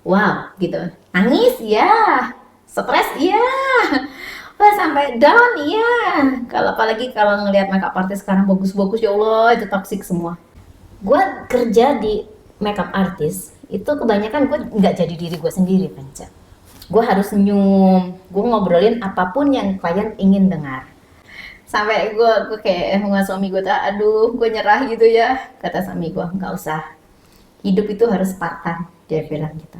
wow gitu. Nangis ya, stres iya, wah sampai down iya. Kalau apalagi kalau ngelihat makeup artist sekarang bagus-bagus, ya Allah itu toxic semua. Gue kerja di makeup artist itu kebanyakan gue nggak jadi diri gue sendiri, Panca. Gue harus senyum, gue ngobrolin apapun yang klien ingin dengar. Sampai gue kayak sama suami gue, aduh gue nyerah gitu ya. Kata suami gue, nggak usah, hidup itu harus Spartan, dia bilang gitu.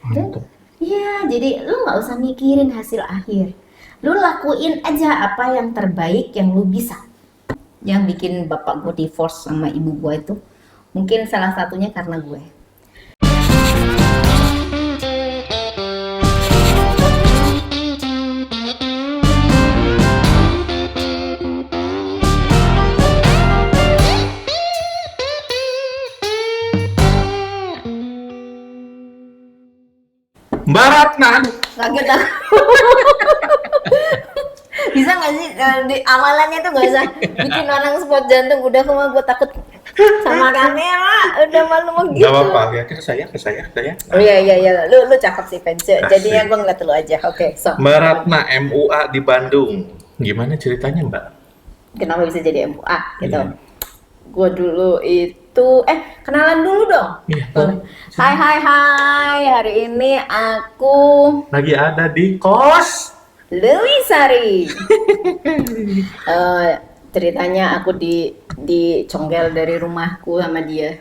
Dan Mantap. iya, jadi lu nggak usah mikirin hasil akhir, lu lakuin aja apa yang terbaik yang lu bisa. Yang bikin bapak gue divorce sama ibu gue itu mungkin salah satunya karena gue. Mbak Ratna, Kaget aku. Bisa nggak sih di amalannya tuh nggak usah bikin orang spot jantung, udah cuma gue takut sama kamera, udah malu mau nggak gitu. apa-apa ya, ke saya. Oh iya iya iya, lu cakep sih Pence. Jadinya gue ngeliat lu aja. Oke, so. Mbak Ratna MUA di Bandung. Gimana ceritanya, Mbak? Kenapa bisa jadi MUA gitu? Iya. Gue dulu itu kenalan dulu dong. Iya, boleh. Hai, hari ini aku Lagi ada di kos. Lili Sari. Ceritanya aku dicongkel dari rumahku sama dia.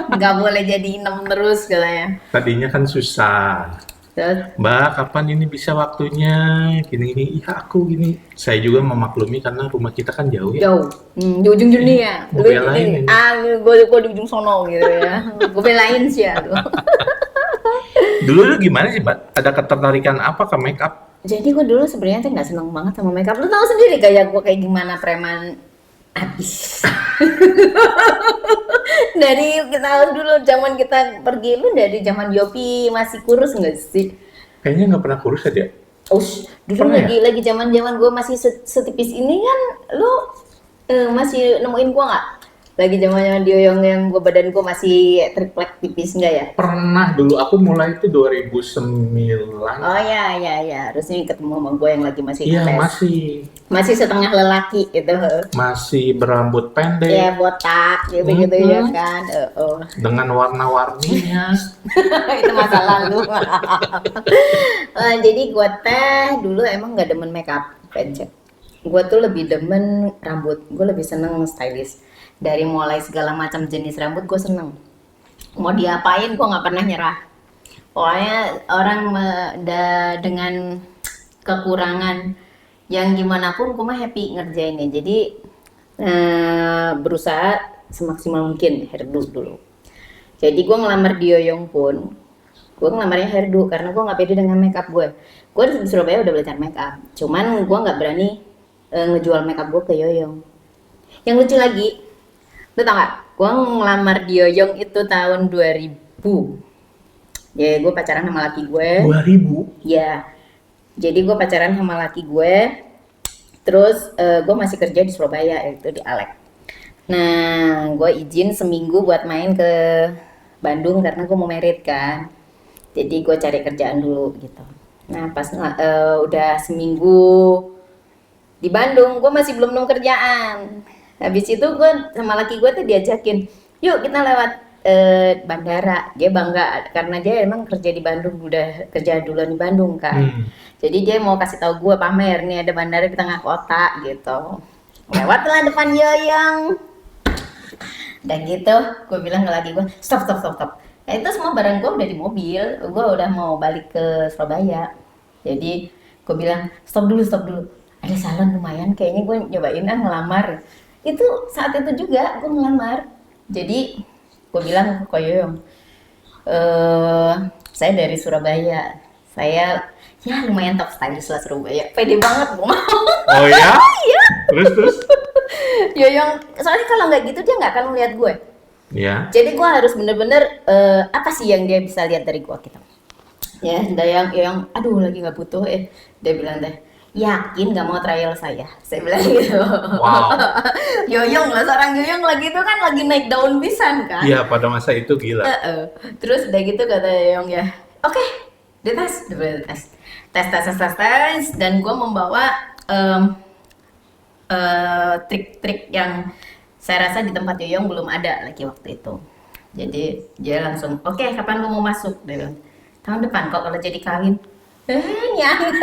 Nggak boleh jadi inem terus katanya. Tadinya kan susah. Terus, Mbak, kapan ini bisa waktunya? Gini-gini. Iya, aku gini. Saya juga memaklumi karena rumah kita kan jauh ya. jauh, di ujung dunia. Mau belain ini. Gue di ujung sono gitu ya. Gue belain sih ya. Dulu gimana sih, Mbak? Ada ketertarikan apa ke make up? Jadi gue dulu sebenarnya tuh nggak seneng banget sama makeup. Lu tahu sendiri kayak gue kayak gimana, preman abis. Dari kita dulu zaman kita pergi, lu dari zaman Yopi masih kurus nggak sih? Kayaknya nggak pernah kurus ya dia. Ush, dulu Pernah ya? lagi zaman gue masih setipis ini kan, lu masih nemuin gue nggak? Lagi zaman yang gue badan gue masih triplek tipis nggak ya? Pernah dulu. Aku mulai itu 2009. Oh ya, harusnya ketemu sama gue yang lagi masih Iya, ngetes. masih Setengah lelaki gitu. masih berambut pendek Ya botak gitu ya kan. dengan warna-warninya. Itu masa lalu. Jadi gue dulu emang nggak demen makeup, Pencet. Gue tuh lebih demen rambut. Gue lebih seneng stylish. Dari mulai segala macam jenis rambut gue seneng. Mau diapain gue nggak pernah nyerah. Pokoknya orang dengan kekurangan yang gimana pun gue mah happy ngerjainnya. Jadi berusaha semaksimal mungkin hairdo dulu. Jadi gue ngelamar di Yoyong pun, gue ngelamarnya hairdo karena gue nggak pede dengan makeup gue. Gue di Surabaya udah belajar makeup, cuman gue nggak berani ngejual makeup gue ke Yoyong. Yang lucu lagi, lu tau gak? Gue ngelamar di Yoyong itu tahun 2000. Ya gue pacaran sama laki gue. 2000. Ya, jadi gue pacaran sama laki gue. Terus gue masih kerja di Surabaya, yaitu di Alek. Nah, gue izin seminggu buat main ke Bandung karena gue mau merit kan. Jadi gue cari kerjaan dulu gitu. Nah, pas udah seminggu di Bandung, gue masih belum nemu kerjaan. Habis itu gue sama laki gue tuh diajakin, yuk kita lewat bandara. Dia bangga karena dia emang kerja di Bandung, udah kerja duluan di Bandung kan. Jadi dia mau kasih tahu gue, pamer nih ada bandara di tengah kota gitu. Lewatlah depan Yoyong. Dan gitu, gue bilang ke laki gue, stop. Nah, itu semua barang gue udah di mobil, gue udah mau balik ke Surabaya. Jadi gue bilang, stop dulu. Ada salon lumayan, kayaknya gue nyobain ngelamar. Itu saat itu juga gue ngelamar. Jadi gue bilang ke Yoyong, saya dari Surabaya. Saya ya lumayan top stylish lah Surabaya. Pede banget gue mau. Oh ya? Iya. Terus? Yoyong, soalnya kalau nggak gitu dia nggak akan melihat gue. Ya. Jadi gue harus bener-bener apa sih yang dia bisa lihat dari gue gitu. Ya, yang aduh lagi nggak butuh dia bilang deh, yakin nggak mau trial saya bilang gitu. Wow. Yoyong lah, seorang Yoyong lagi itu kan lagi naik daun pisan kan. Iya, pada masa itu gila. Terus udah gitu kata Yoyong ya, oke, dites, tes, dan gue membawa trik-trik yang saya rasa di tempat Yoyong belum ada lagi waktu itu. Jadi dia langsung, oke, kapan lu mau masuk? Dia bilang, tahun depan kok kalau jadi kawin. Ini anak.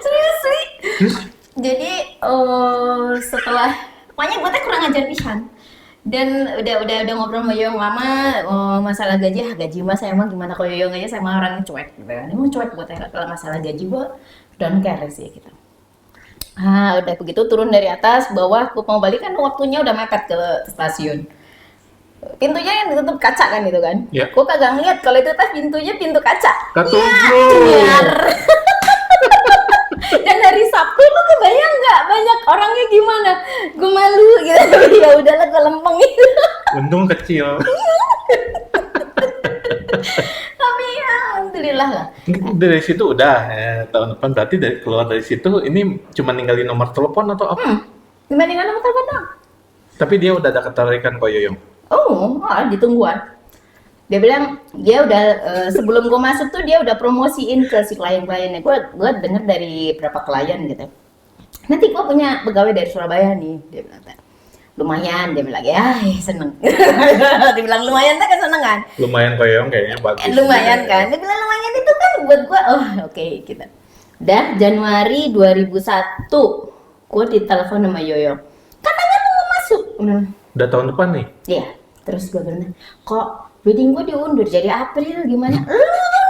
Serius sih. Jadi setelah, pokoknya gue teh kurang ajar pisan. Dan udah ngobrol sama Yoyong lama, masalah gaji mah saya emang gimana, kalau Yoyong aja saya mah orangnya cuek gitu kan. Emang cuek buat kalau masalah gaji gue don't care sih gitu. Udah begitu turun dari atas, bawah, gue mau balik kan waktunya udah mepet ke stasiun. Pintunya yang ditutup kaca kan itu kan. Ya. Gue kagak ngeliat kalau itu teh pintunya pintu kaca. Ketubruk. Dan hari Sabtu lu kebayang nggak banyak orangnya gimana? Gue malu gitu. Ya udahlah gue lempeng gitu. Untung kecil. Tapi ya alhamdulillah lah. Dari situ udah tahun depan berarti keluar dari situ ini cuma ninggalin nomor telepon atau apa? Dibandingkan sama telepon dong. Tapi dia udah ada ketertarikan kok Yoyong. Ditungguan. Dia bilang dia udah sebelum gue masuk tuh dia udah promosiin ke si klien-kliennya. Gue denger dari berapa klien gitu. Nanti gue punya pegawai dari Surabaya nih, dia bilang. Lumayan, dia bilang ya seneng. Dia bilang lumayan kan seneng kan? Lumayan kok Yoyong kayaknya bagus. Lumayan kan? Dia bilang lumayan itu kan buat gue. Oke, gitu. Udah Januari 2001 gue ditelepon sama Yoyong. Katanya lu mau masuk. Udah tahun depan nih. Iya. Terus gue bilang, kok wedding gue diundur jadi April gimana? Lu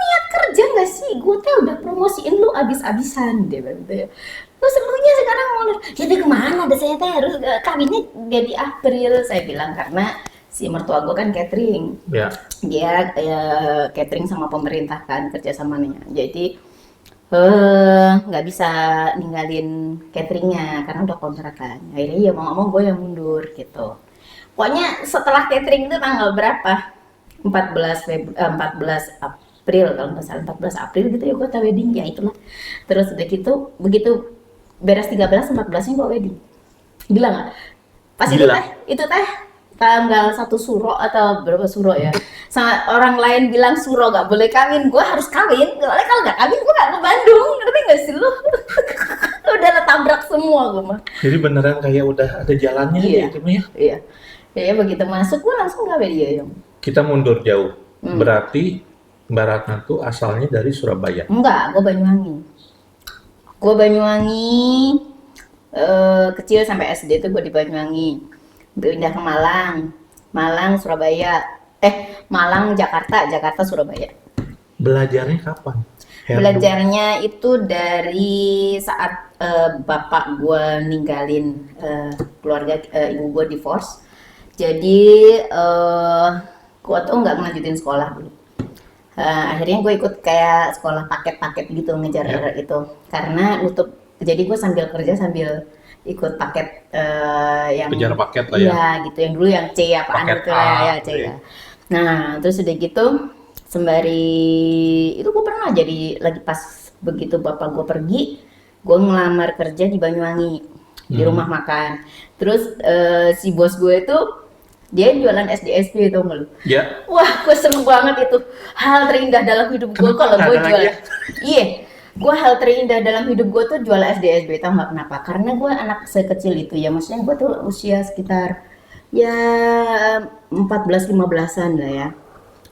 niat kerja gak sih? Gue tuh udah promosiin lu abis-abisan, dia bilang gitu. Terus seluruhnya sekarang mau jadi kemana? Ada saya teh harus kawinnya jadi April. Saya bilang karena si mertua gue kan catering. Ya. Dia catering sama pemerintah kan kerjasamanya. Jadi nggak bisa ninggalin cateringnya karena udah kontrakan. Akhirnya ya mau gue yang mundur gitu. Pokoknya setelah catering itu tanggal berapa? 14 April kalau nggak salah, 14 April gitu ya gue tahu wedding ya itulah. Terus udah gitu begitu beres 13 14-nya gue wedding. Gila nggak? Pas Gila. itu teh tanggal 1 Suro atau berapa Suro ya? Sama orang lain bilang Suro gak boleh kawin, gue harus kawin. Soalnya kalau gak kawin gue gak ke Bandung, ngerti gak sih lu? Udah tabrak semua gue mah. Jadi beneran kayak udah ada jalannya gitu ya? Iya. Ya begitu masuk gue langsung kawin dia Yong. Kita mundur jauh. Berarti Mbak Ratna tuh asalnya dari Surabaya. Enggak, gue Banyuwangi. Kecil sampai SD tuh gue di Banyuwangi. Pindah ke Malang, Surabaya. Malang, Jakarta, Surabaya. Belajarnya kapan? Belajarnya itu dari saat bapak gue ninggalin keluarga, ibu gue divorce. Jadi gue tuh nggak melanjutin sekolah dulu. Akhirnya gue ikut kayak sekolah paket-paket gitu ngejar itu karena nutup. Jadi gue sambil kerja sambil ikut paket yang kejar paket lah ya. Iya gitu, yang dulu yang C apaan Paket gitu A, ya C ya. Nah terus udah gitu sembari itu gue pernah jadi lagi pas begitu bapak gue pergi, gue ngelamar kerja di Banyuwangi di rumah makan. Terus si bos gue itu dia jualan SDSP itu nggak lu? Ya. Wah, gue seneng banget itu. Hal terindah dalam hidup gue kalau gue jual. Iya, gue hal terindah dalam hidup gue tuh jual SDSB. Tahu nggak kenapa? Karena gue anak sekecil itu ya, maksudnya gue tuh usia sekitar ya 14-15an lah ya.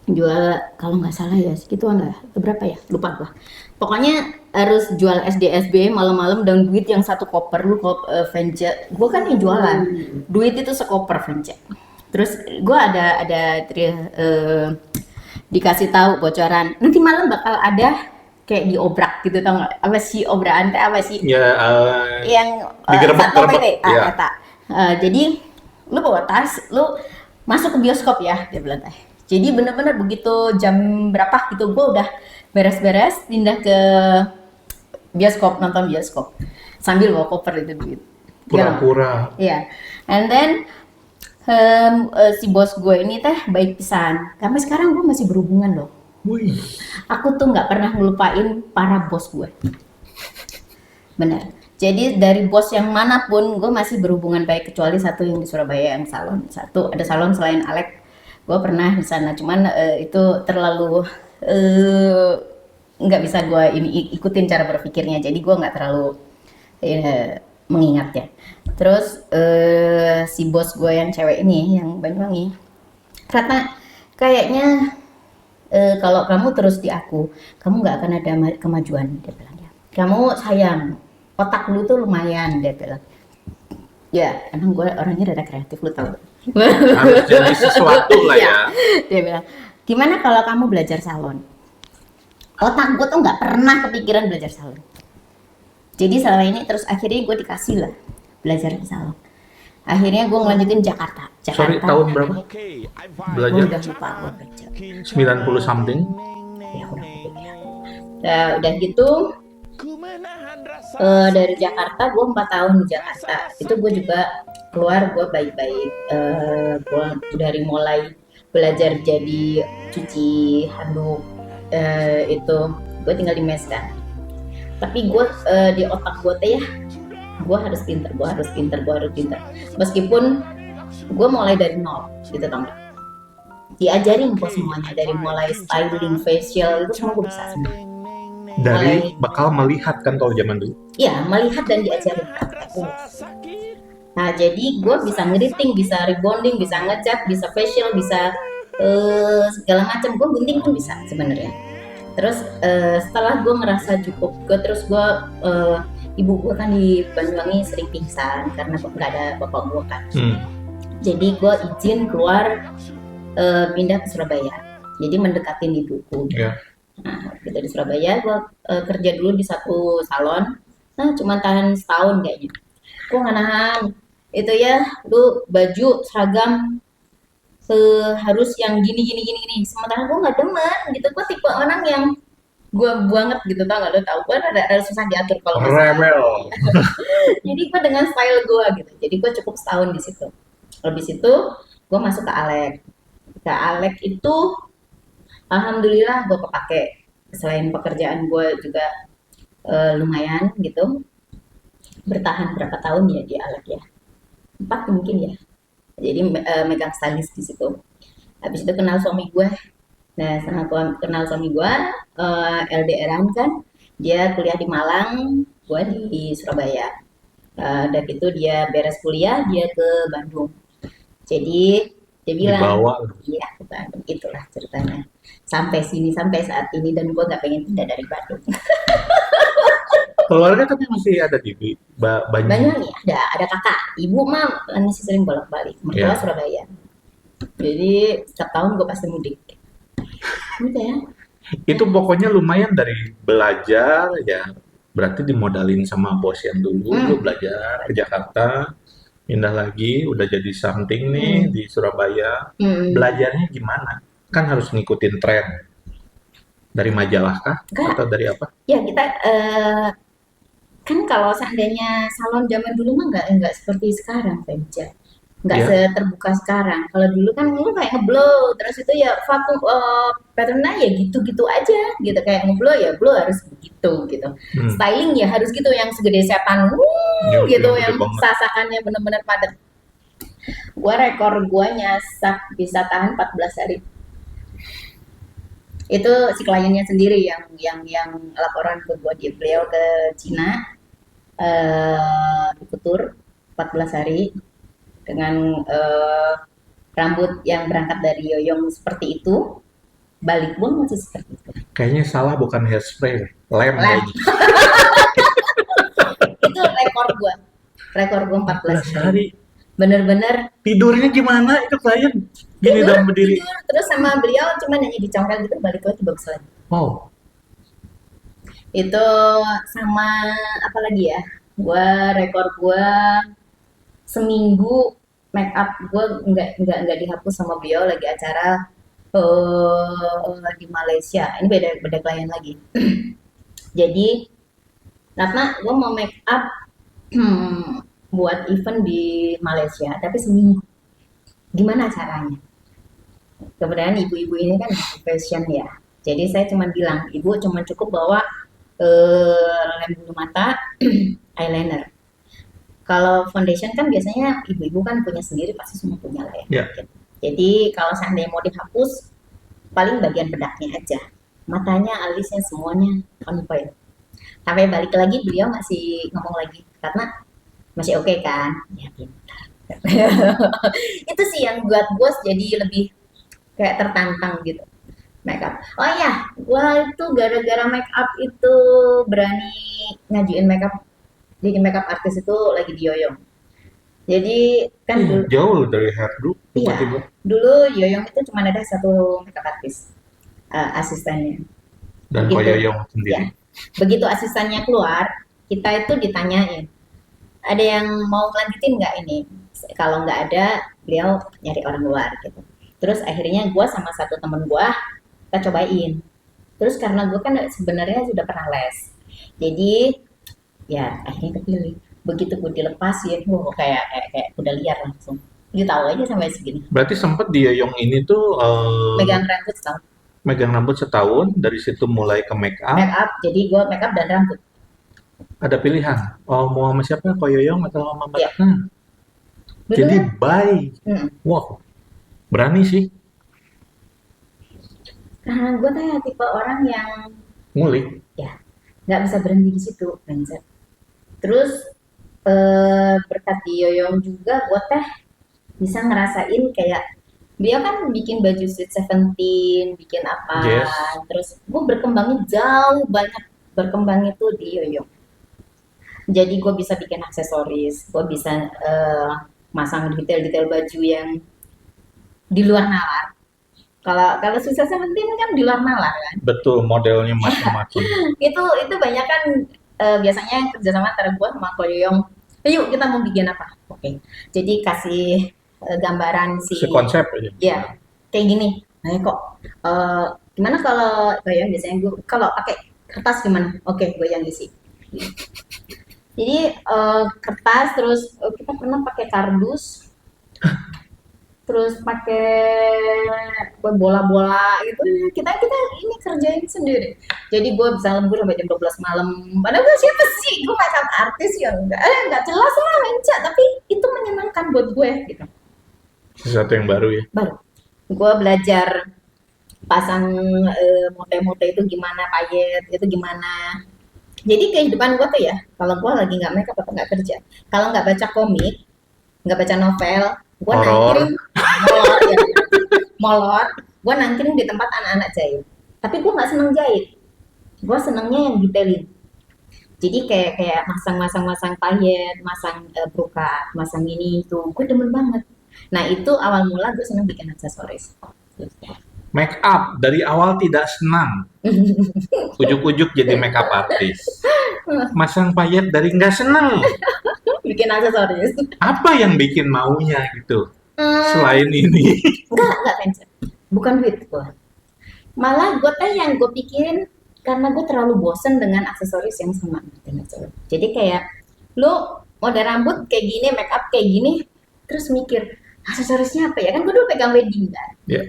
Jual kalau nggak salah ya segituan lah. Berapa ya? Lupa lah. Pokoknya harus jual SDSB malam-malam dan duit yang satu koper lu Venja. Gue kan yang jualan. Duit itu sekoper Venja. Terus gue ada dikasih tahu bocoran nanti malam bakal ada kayak diobrak gitu, tau nggak apa sih obrakan teh apa sih ya yang digerebek ya. Jadi lu bawa tas lu masuk ke bioskop ya dia bilang teh. Jadi bener-bener begitu jam berapa gitu gue udah beres-beres pindah ke bioskop, nonton bioskop sambil bawa koper itu duit pura-pura. Iya. And then si bos gue ini teh baik pisan. Sampai sekarang gue masih berhubungan loh. Wih. Aku tuh nggak pernah ngelupain para bos gue. Bener. Jadi dari bos yang manapun gue masih berhubungan baik kecuali satu yang di Surabaya yang salon. Satu ada salon selain Alex. Gue pernah di sana, cuman itu terlalu eh, nggak bisa gue ini ikutin cara berpikirnya, jadi gue nggak terlalu mengingat ya. Terus si bos gue yang cewek ini, yang Banyuwangi, karena kayaknya kalau kamu terus di aku, kamu nggak akan ada kemajuan, dia bilang ya. Kamu sayang, otak lu tuh lumayan, dia bilang. Ya, emang gue orangnya rada kreatif, lu tau. Harus jadi sesuatu lah Iya, ya. dia bilang, gimana kalau kamu belajar salon? Otak gue tuh nggak pernah kepikiran belajar salon. Jadi selama ini terus akhirnya gue dikasih lah belajar di salon. Akhirnya gue ngelanjutin Jakarta. Sorry, Jakarta. tahun berapa Gue belajar? udah lupa gue kerja. 90 something. Ya kurang lebih ya. Udah gitu dari Jakarta, gue 4 tahun di Jakarta. Itu gue juga keluar, gue baik-baik. Gue dari mulai belajar jadi cuci handuk, itu gue tinggal di mes kan. Tapi gue di otak gue teh ya, gue harus pinter, gue harus pinter, gue harus pinter. Meskipun gue mulai dari nol, gitu tau gak? Diajarin gue semuanya, dari mulai styling, facial, itu semua gue bisa semua. Dari bakal melihat kan kalau zaman dulu. Iya, melihat dan diajarin praktek. Nah, jadi gue bisa ngeriting, bisa rebonding, bisa ngecat, bisa facial, bisa segala macam. Gue gunting pun bisa sebenarnya. Terus setelah gue ngerasa cukup, terus gue ibu gue kan di Banyuwangi sering pingsan karena nggak ada bapak gue kan. Jadi gue izin keluar, pindah ke Surabaya. Jadi mendekatin ibuku. Yeah. Nah, gitu di Surabaya gue kerja dulu di satu salon. Nah, cuma tahan setahun kayaknya. Gue nggak nahan. Itu ya, lu baju seragam harus yang gini. Sementara gue nggak demen gitu. Gue tipe orang yang gue banget gitu, tau gak? Lo tau gue ada susah diatur kalau rebel. Jadi gue dengan style gue gitu. Jadi gue cukup setahun di situ. Habis itu gue masuk ke Alek. Ke Alek itu alhamdulillah gue kepake. Selain pekerjaan gue juga lumayan gitu. Bertahan berapa tahun ya di Alek ya? 4 mungkin ya. Jadi megang stylist di situ. Habis itu kenal suami gue. Nah, setelah kenal suami gue, LDRan kan, dia kuliah di Malang, gue di Surabaya. Udah gitu dia beres kuliah, dia ke Bandung. Jadi dia bilang, Dibawa. iya ke Bandung, itulah ceritanya. Sampai sini, sampai saat ini, dan gue gak pengen pindah dari Bandung. Keluarga tapi masih ada di Banyuwangi ada kakak, ibu mah masih sering bolak-balik, mertua Surabaya. Jadi setiap tahun gue pasti mudik. Gitu ya. Itu pokoknya lumayan dari belajar ya. Berarti dimodalin sama bos yang dulu, lu belajar ke Jakarta, pindah lagi, udah jadi something nih di Surabaya. Belajarnya gimana? Kan harus ngikutin tren. Dari majalah kah? Atau dari apa? Ya kita kan kalau seandainya salon zaman dulu mah nggak seperti sekarang, Femja. Nggak seterbuka sekarang. Kalau dulu kan lu kayak ngeblow, terus itu ya vakum patternnya ya gitu-gitu aja, gitu kayak ngeblow ya blow harus begitu gitu. Styling ya harus gitu yang segede setan, gitu yang sasakannya bener-bener padat. Gua rekor gua nyasak bisa tahan 14 hari. Itu si kliennya sendiri yang laporan ke gua, beliau ke Cina ikut tur 14 hari dengan rambut yang berangkat dari Yoyong seperti itu, balik pun masih seperti itu. Kayaknya salah bukan hairspray, lem. Itu rekor gua 14 hari. Bener-bener. Tidurnya gimana itu klien? Gini dalam berdiri. Tidur, terus sama beliau cuma hanya dicongkel gitu, balik lagi bagus lagi. Wow. Itu sama apa lagi ya? Rekor gua seminggu make up gue nggak dihapus sama beliau lagi acara di Malaysia. Ini beda klien lagi. Jadi Ratna gue mau make up buat event di Malaysia, tapi seminggu. Gimana caranya? Kemudian ibu-ibu ini kan fashion ya. Jadi saya cuma bilang, ibu cuma cukup bawa lem bulu mata, eyeliner. Kalau foundation kan biasanya ibu-ibu kan punya sendiri, pasti semua punya lah ya. Jadi kalau seandainya mau dihapus, paling bagian bedaknya aja. Matanya, alisnya, semuanya on point. Sampai balik lagi beliau masih ngomong lagi karena masih oke kan? Ya pintar. Itu sih yang buat gue jadi lebih kayak tertantang gitu. Make up. Oh iya, gua itu gara-gara make up itu berani ngajuin make up, jadi make up artis itu lagi di Yoyong. Jadi kan Ih, dulu, jauh loh dari Herdu iya, tiba-tiba. dulu Yoyong itu cuma ada satu make up artis, asistennya. Dan Begitu, Koyoyong ya, sendiri. begitu asistennya keluar, kita itu ditanyain, ada yang mau lanjutin nggak ini? Kalau nggak ada, beliau nyari orang luar gitu. Terus akhirnya gue sama satu temen gue kita cobain. Terus karena gue kan sebenarnya sudah pernah les, jadi ya akhirnya kepilih. Begitu gue dilepas ya, gue kayak udah liar langsung. Dia tahu aja sampai segini. Berarti sempet di Yoyong ini tuh Megang rambut setahun. megang rambut setahun, dari situ mulai ke make up. Make up, jadi gue make up dan rambut. Ada pilihan. Oh, mau sama siapa? Koyoyong atau sama Mbak Ya, Ratna? dulu Jadi kan, bye. mm, Wow, berani sih karena gue tuh ya tipe orang yang ngulik. ya nggak bisa berhenti di situ, Benzer. Terus berkat di Yoyong juga gue teh bisa ngerasain kayak dia kan bikin baju Sweet Seventeen, bikin apa, Yes. terus gue berkembangnya jauh banyak berkembang itu di Yoyong. Jadi gue bisa bikin aksesoris, gue bisa masang detail-detail baju yang di luar nalar. Kalau kalau Sweet Seventeen kan di luar nalar kan. Betul, modelnya macam-macam. Itu banyak kan biasanya kerjasama antara gue sama Ko Yoyong. Yuk kita mau bikin apa? Oke. Jadi kasih gambaran si Si konsep aja. ya kayak gini. Nah kok gimana kalau yang biasanya gue kalau pakai kertas gimana? Oke, gue yang isi. Jadi kertas terus kita pernah pakai kardus, terus pakai bola-bola gitu. Kita ini kerjain sendiri. Jadi gue bisa lembur sampai jam 12 malam. Padahal gue siapa sih? Gue makeup artis yang enggak jelas lah Menca, tapi itu menyenangkan buat gue gitu. Sesuatu yang baru ya. Baru gue belajar pasang mote-mote itu gimana, payet itu gimana. Jadi kehidupan gue tuh ya, kalau gue lagi nggak makeup atau nggak kerja, kalau nggak baca komik, nggak baca novel, gue Horor. nangkring molor, ya, molor, gue nangkring di tempat anak-anak jahit. Tapi gue nggak seneng jahit, gue senengnya yang detailin. Jadi kayak kayak masang payet, masang brokat, masang ini itu, gue demen banget. Nah itu awal mula gue seneng bikin aksesoris. Make up dari awal tidak senang. Ujuk-ujuk jadi make up artis. Masang payet dari nggak senang. Bikin aksesoris. Apa yang bikin maunya gitu? Hmm, Selain ini. enggak Vincent. Bukan duit gue. Malah gue teh yang gue pikirin karena gue terlalu bosen dengan aksesoris yang sama. Jadi kayak lu model rambut kayak gini, make up kayak gini, terus mikir aksesorisnya apa ya? Kan gue dulu pegang wedding kan. Ya,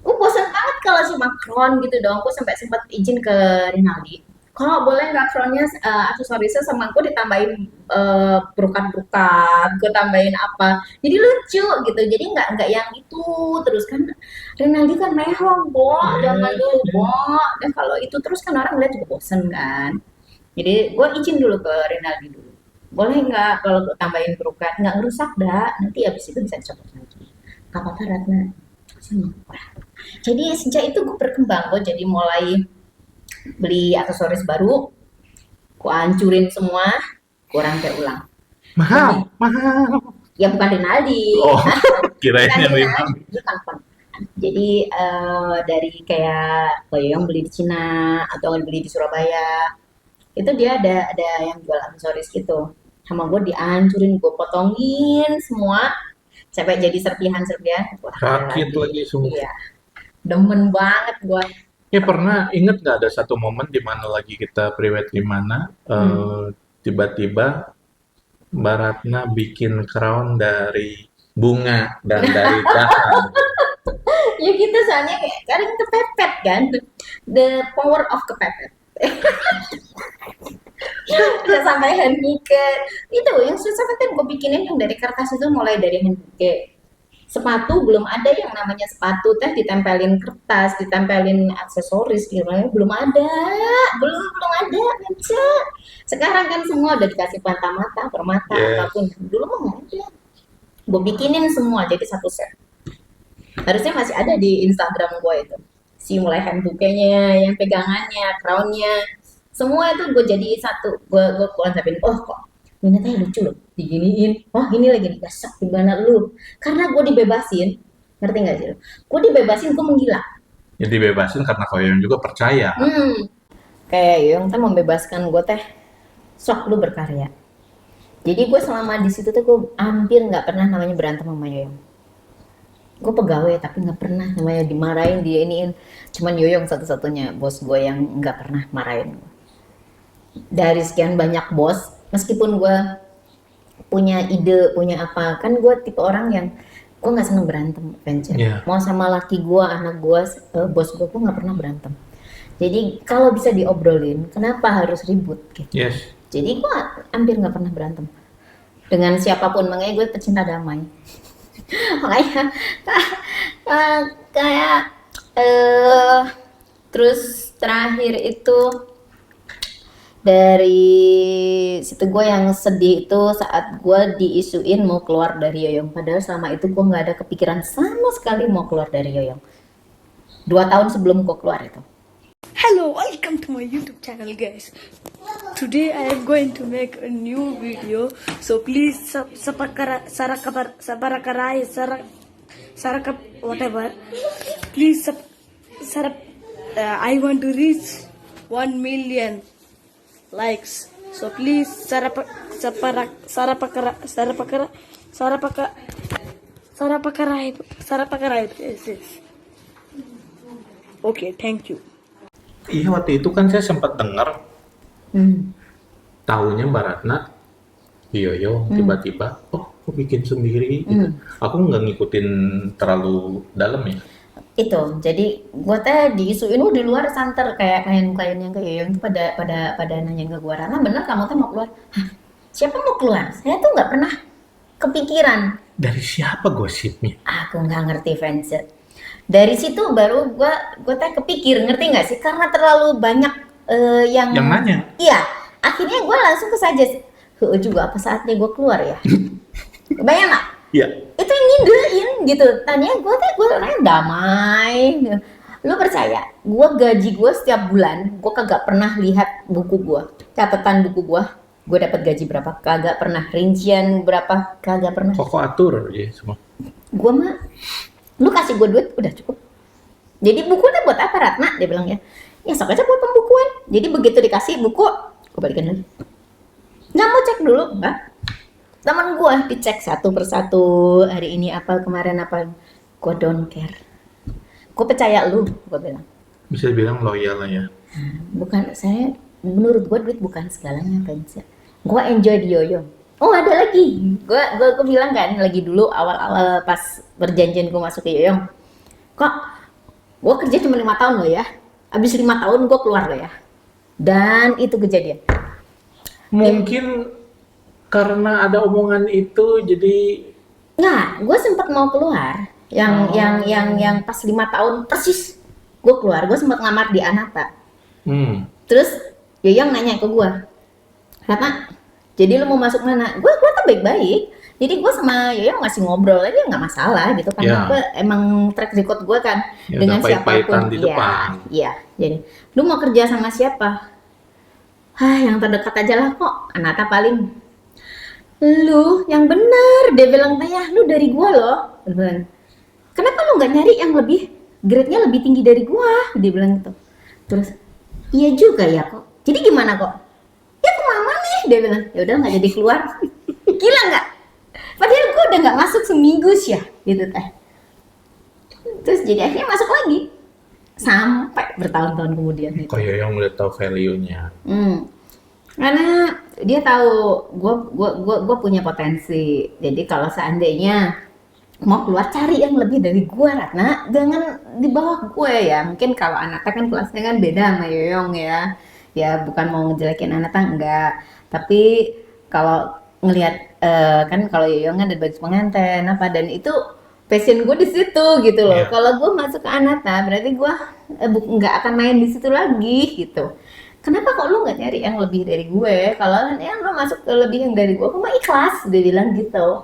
Gue bosan banget kalau cuma crown gitu dong. Gue sampai sempat izin ke Rinaldi. Kalau boleh nggak crownnya aksesorisnya sama gue ditambahin brokat-brokat, gue tambahin apa. Jadi lucu gitu. Jadi nggak yang itu terus kan. Rinaldi kan mehong, Bo. Jangan dulu, Bo. Dan kalau itu terus kan orang lihat juga bosen kan. Jadi gue izin dulu ke Rinaldi dulu. Boleh nggak kalau gue tambahin brokat? Nggak ngerusak dah. Nanti habis itu bisa dicopot lagi. Kata Ratna, seneng. Jadi sejak itu gue berkembang, gue jadi mulai beli aksesoris baru, gue hancurin semua, gue rangkai ulang. Jadi mahal, mahal. ya bukan Rinaldi, Oh, bukan kirain yang Rinaldi, bukan, bukan. Jadi dari kayak yang beli di Cina atau beli di Surabaya, itu dia ada yang jual aksesoris gitu. Sama gue dihancurin, gue potongin semua, sampai jadi serpihan-serpihan. Wah, Sakit lagi semua. iya, demen banget gue. Ya pernah inget nggak ada satu momen di mana lagi kita priwet di mana tiba-tiba Mbak Ratna bikin crown dari bunga dan dari dahan. Ya gitu soalnya kayak kadang kepepet kan, the power of kepepet. Udah sampai handbike itu yang susah kan gue bikinin yang dari kertas itu mulai dari handbike Sepatu belum ada yang namanya sepatu teh ditempelin kertas, ditempelin aksesoris gitu. Belum ada, belum ada aja. Sekarang kan semua udah dikasih mata-mata, permata, Yes. apapun. Dulu mah nggak ada. Gue bikinin semua jadi satu set. Harusnya masih ada di Instagram gue itu. Si mulai handbooknya, yang pegangannya, crownnya, semua itu gue jadi satu. Gue konsepin, oh kok ini teh lucu loh, diginiin. Oh ini lagi nih, besok gimana lu? Karena gue dibebasin, ngerti nggak sih? Gue dibebasin, gue menggila. Jadi bebasin karena kalian juga percaya. Kayak yang teh membebaskan gue teh, sok lu berkarya. Jadi gue selama di situ tuh gue hampir nggak pernah namanya berantem sama Yoyong. Gue pegawai tapi nggak pernah namanya dimarahin dia iniin. Cuman Yoyong satu-satunya bos gue yang nggak pernah marahin. Dari sekian banyak bos, meskipun gue punya ide, punya apa, kan gue tipe orang yang gue nggak seneng berantem, Venture. Iya. Mau sama laki gue, anak gue, bos gue nggak pernah berantem. Jadi kalau bisa diobrolin, kenapa harus ribut gitu. Yes. Jadi gue hampir nggak pernah berantem dengan siapapun, makanya gue pecinta damai. Makanya kayak eh terus terakhir itu dari situ gue yang sedih itu saat gue diisuin mau keluar dari Yoyong, padahal selama itu gue nggak ada kepikiran sama sekali mau keluar dari Yoyong. 2 tahun sebelum gue keluar itu. Hello, welcome to my YouTube channel, guys. Today I am going to make a new video, so please whatever. Please I want to reach 1 million likes, so please yes, yes. Okay, thank you. Iya, waktu itu kan saya sempat dengar taunya Mbak Ratna di Yoyo tiba-tiba, oh aku bikin sendiri gitu. Aku nggak ngikutin terlalu dalam ya. Itu jadi gue teh diisuin di luar santer, kayak klien-klien yang kayak Yoyong tuh pada nanya ke gue, Rana bener kamu tuh mau keluar? Hah, siapa mau keluar? Saya tuh nggak pernah kepikiran. Dari siapa gosipnya? Aku nggak ngerti fans. Dari situ baru gue teh kepikir, ngerti nggak sih, karena terlalu banyak yang Yang nanya? iya, akhirnya gue langsung kesaja juga apa saatnya gue keluar ya. Bayang nggak? Iya. Itu yang ngidein gitu. Tanya gue orangnya damai. Lu percaya? Gue gaji gue setiap bulan, gue kagak pernah lihat buku gue, catatan buku gue. Gue dapat gaji berapa? Kagak pernah. Rincian berapa? Kagak pernah. Kok atur ya semua. Gue mah, lu kasih gue duit udah cukup. Jadi bukunya buat apa, Ratna? Dia bilang ya sok aja buat pembukuan. Jadi begitu dikasih buku, gue balikin lagi. Nggak mau cek dulu, Mbak. Temen gue dicek satu persatu, hari ini apa, kemarin apa. Gue don't care. Gue percaya lu, gue bilang. Bisa bilang loyal lah ya. Bukan, menurut gue duit bukan segalanya, Penca. Gue enjoy di Yoyo. Oh ada lagi, gue bilang kan lagi dulu awal-awal pas perjanjian gue masuk ke Yoyong, kok gue kerja cuma 5 tahun loh ya, abis 5 tahun gue keluar loh ya, dan itu kejadian. Mungkin karena ada omongan itu jadi Nah, gue sempat mau keluar, yang pas 5 tahun persis gue keluar, gue sempat ngamar di Anata. Terus Yoyong nanya ke gue, Ratna, jadi lu mau masuk mana? Gue tuh baik-baik. Jadi gue sama Yoyong masih ngobrol aja, nggak masalah gitu kan. Ya. Gue emang track record gue kan Ya, dengan udah pahit-pahitan siapapun. di Iya, depan. iya. Jadi, lu mau kerja sama siapa? Yang terdekat aja lah kok. Anata paling. Lu yang bener, dia bilang, Tanya, lu dari gue loh. Dia bilang, kenapa lu nggak nyari yang lebih grade-nya lebih tinggi dari gue? Dia bilang gitu. Terus, iya juga ya kok. Jadi gimana kok? Ya kemana nih? Dia bilang, ya udah nggak jadi keluar. Gila nggak? Padahal gue udah nggak masuk seminggu sih ya, gitu teh. Terus jadi akhirnya masuk lagi. Sampai bertahun-tahun kemudian itu. kok Yoyong udah tahu value-nya. Karena dia tahu gue punya potensi. Jadi kalau seandainya mau keluar, cari yang lebih dari gue, Ratna, jangan di bawah gue ya. Mungkin kalau Anata kan kelasnya kan beda sama Yoyong ya. Ya bukan mau ngejelekin Anata, enggak. Tapi kalau ngelihat kan kalau Yoyong kan ada bagus pengantin apa, dan itu passion gue di situ gitu loh. Iya. Kalau gue masuk ke Anata berarti gue nggak akan main di situ lagi gitu. Kenapa kok lu nggak nyari yang lebih dari gue? Kalau yang lu masuk ke lebih yang dari gue mah ikhlas, dia bilang gitu.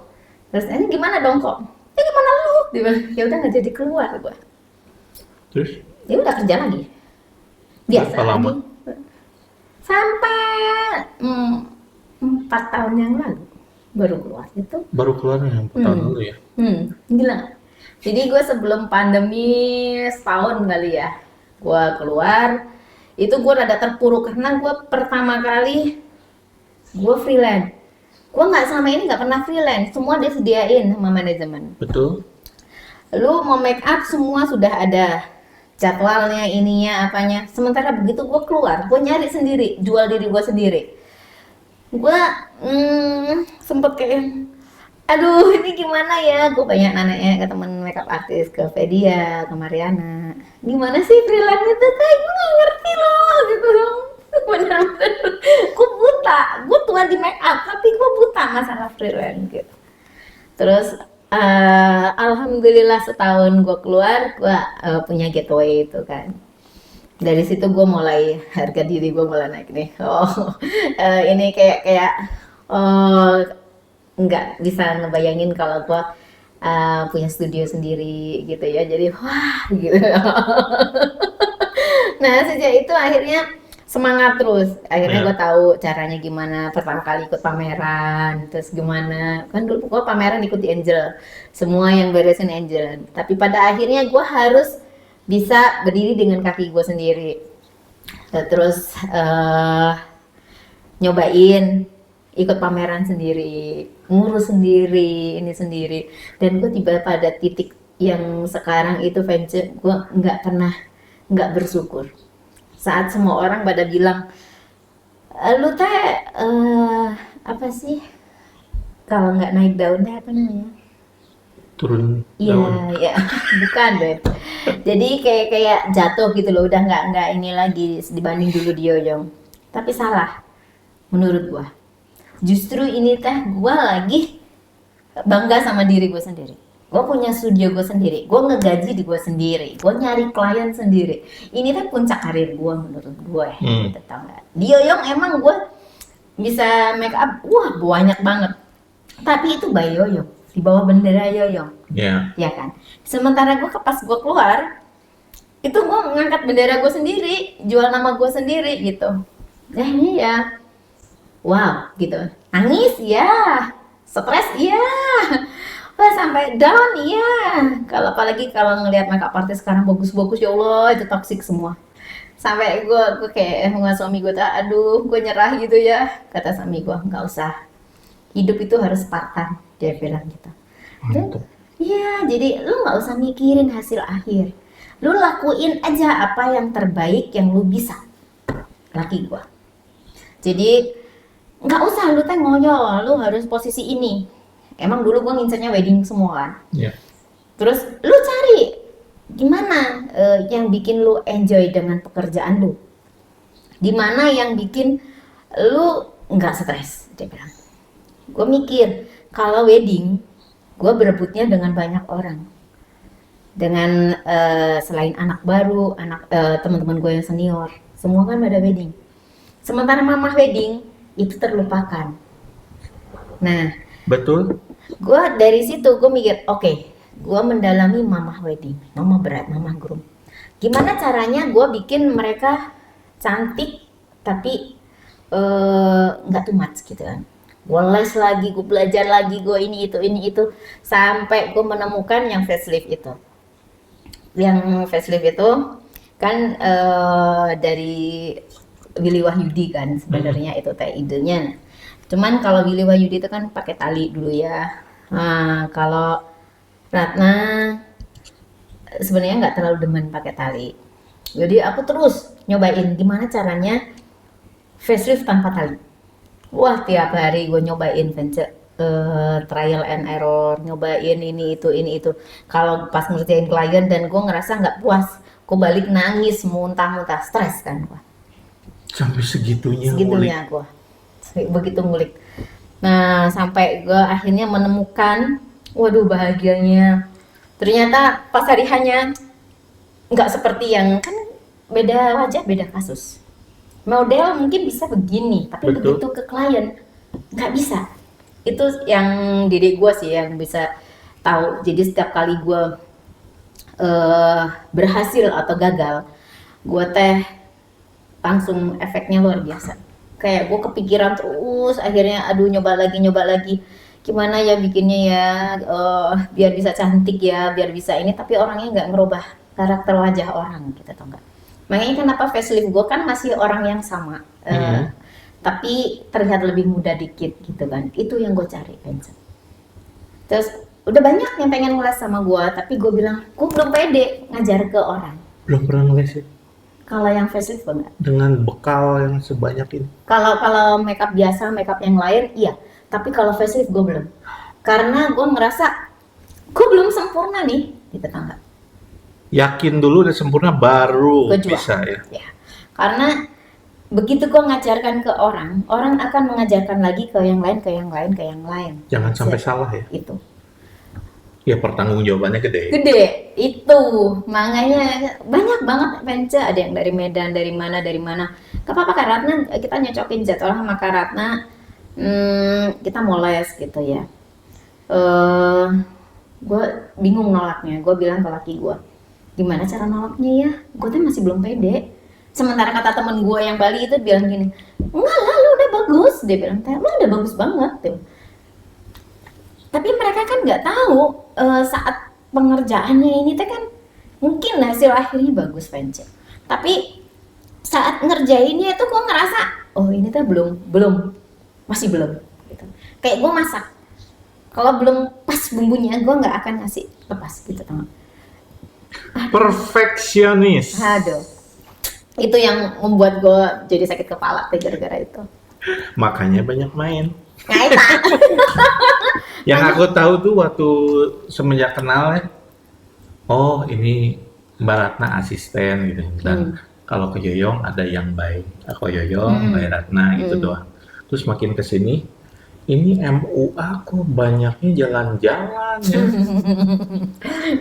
Terus ini gimana dong kok? Ya gimana lu? Dia bilang ya udah nggak jadi keluar gue. Terus Ya udah kerja lagi. Biasa berapa lama? lagi. Sampai 4 tahun yang lalu baru keluar itu. Baru keluarnya 4 tahun lalu ya. Gila. Jadi gue sebelum pandemi setahun kali ya, gue keluar. Itu gue rada terpuruk karena gue pertama kali gue freelance. Gue nggak selama ini nggak pernah freelance, semua disediain sama manajemen. Betul. Lu mau make up semua sudah ada jadwalnya, ininya, apanya. Sementara begitu gue keluar, gue nyari sendiri, jual diri gue sendiri. Gue sempet kayak, aduh ini gimana ya? Gue banyak nanya ke temen makeup artist, ke Fedia, ke Mariana. Gimana sih freelance itu? Kayak gue nggak ngerti loh gitu dong. Bener-bener, gue buta. Gue tua di make up, tapi gue buta masalah freelance gitu. Terus alhamdulillah setahun gue keluar, gue punya gateway itu kan. Dari situ gue mulai harga diri gue mulai naik nih. Ini kayak nggak bisa ngebayangin kalau gue punya studio sendiri gitu ya. Jadi wah gitu. Nah sejak itu akhirnya semangat terus. Akhirnya Ya. gue tahu caranya gimana. Pertama kali ikut pameran, terus gimana. Kan dulu gue pameran ikut di Angel. Semua yang beresin Angel. Tapi pada akhirnya gue harus bisa berdiri dengan kaki gue sendiri. Terus nyobain ikut pameran sendiri, ngurus sendiri, ini sendiri. Dan gue tiba pada titik yang sekarang itu venture, gue nggak bersyukur. Saat semua orang pada bilang, lu teh apa sih? Kalau nggak naik daun teh apa namanya? Turun Iya, daun. ya, bukan deh. Jadi kayak jatuh gitu loh, udah nggak ini lagi dibanding dulu dia Yong. Tapi salah, menurut gua. Justru ini teh gua lagi bangga sama diri gua sendiri. Gua punya studio gua sendiri, gua ngegaji di gua sendiri, gua nyari klien sendiri. Ini teh puncak karir gua menurut gua ya, gitu tau nggak? Dia Yong emang gua bisa make up, wah banyak banget. Tapi itu by Yoyong, di bawah bendera Yoyong. Ya. Ya kan. Sementara gue pas gue keluar itu gue ngangkat bendera gue sendiri, jual nama gue sendiri gitu. Ini ya, wow gitu. Nangis ya, stres ya, wah sampai down ya. Kalau apalagi kalau ngelihat makeup artist sekarang bagus-bagus ya Allah itu toxic semua. Sampai gue kayak sama suami gue, aduh gue nyerah gitu ya. Kata suami gue nggak usah. Hidup itu harus Spartan, dia bilang gitu. Mantap. Iya, jadi lu nggak usah mikirin hasil akhir. Lu lakuin aja apa yang terbaik yang lu bisa. Laki gua. Jadi nggak usah lu teh ngoyo, lu harus posisi ini. Emang dulu gua ngincernya wedding semua kan. Ya. Terus lu cari gimana yang bikin lu enjoy dengan pekerjaan lu. Di mana yang bikin lu nggak stres, dia bilang. Gue mikir kalau wedding gue berebutnya dengan banyak orang, dengan selain anak baru, teman-teman gue yang senior, semua kan pada wedding. Sementara mamah wedding itu terlupakan. Nah, Betul. gue dari situ gue mikir, oke, gue mendalami mamah wedding, mamah berat, mamah groom. Gimana caranya gue bikin mereka cantik tapi nggak too much gitu kan. Gue les lagi, gue belajar lagi, gue ini itu sampai gue menemukan yang facelift itu. Yang facelift itu kan dari Willy Wahyudi kan sebenarnya itu teh idenya. Cuman kalau Willy Wahyudi itu kan pakai tali dulu ya. Nah, kalau Ratna sebenarnya nggak terlalu demen pakai tali. Jadi aku terus nyobain gimana caranya facelift tanpa tali. Wah tiap hari gue nyobain venture trial and error, nyobain ini itu. Kalau pas ngerjain klien dan gue ngerasa nggak puas, gue balik nangis, muntah-muntah, stres kan gue. Sampai segitunya. Segitunya gue, begitu ngulik. Nah sampai gue akhirnya menemukan, waduh bahagianya Ternyata pas hari hanya nggak seperti yang kan, beda wajah beda kasus. Model mungkin bisa begini, tapi Betul. begitu ke klien nggak bisa. Itu yang diri gue sih yang bisa tahu. Jadi setiap kali gue berhasil atau gagal, gue teh langsung efeknya luar biasa. Kayak gue kepikiran terus, akhirnya aduh nyoba lagi, gimana ya bikinnya ya, biar bisa cantik ya, biar bisa ini, tapi orangnya nggak ngerubah karakter wajah orang gitu, tau nggak? Makanya kenapa facelift gue kan masih orang yang sama, tapi terlihat lebih muda dikit gitu kan. Itu yang gue cari, Vincent. Terus udah banyak yang pengen ngeles sama gue, tapi gue bilang gue belum pede ngajar ke orang. Belum pernah ngeles ya? Kalau yang facelift gue nggak. Dengan bekal yang sebanyak ini. Kalau makeup biasa, makeup yang lain iya, tapi kalau facelift gue belum. Karena gue ngerasa gue belum sempurna nih, gitu tau nggak? Yakin dulu udah sempurna baru Gua jual. bisa ya. Ya, karena begitu gue ngajarkan ke orang, orang akan mengajarkan lagi ke yang lain, ke yang lain, ke yang lain. Jangan sampai salah ya. Itu Ya pertanggungjawabannya gede. gede, itu makanya banyak banget fans. Ada yang dari Medan, dari mana. Gak apa-apa Kak Ratna, kita nyocokin jadwal sama Kak Ratna. Kita mau les gitu ya. Gue bingung nolaknya. Gue bilang ke laki gue, gimana cara nolaknya ya? Gue tuh masih belum pede. Sementara kata temen gue yang Bali itu bilang gini, enggak lah lu udah bagus. Dia bilang, lu udah bagus banget tuh. Tapi mereka kan nggak tahu saat pengerjaannya ini teh kan mungkin hasil akhirnya bagus Vance. Tapi saat ngerjainnya itu gue ngerasa, oh ini teh masih belum. Gitu. Kayak gue masak, kalau belum pas bumbunya gue nggak akan ngasih lepas gitu teman. Perfeksionis. Aduh, itu yang membuat gue jadi sakit kepala gara-gara itu. Makanya banyak main. Ngaita. Yang aku tahu tuh waktu semenjak kenal ya, oh ini Mbak Ratna asisten gitu. Dan kalau ke Yoyong ada yang baik, aku Yoyong, Mbak Ratna gitu doang. Terus makin kesini, ini MUA kok banyaknya jalan-jalan ya.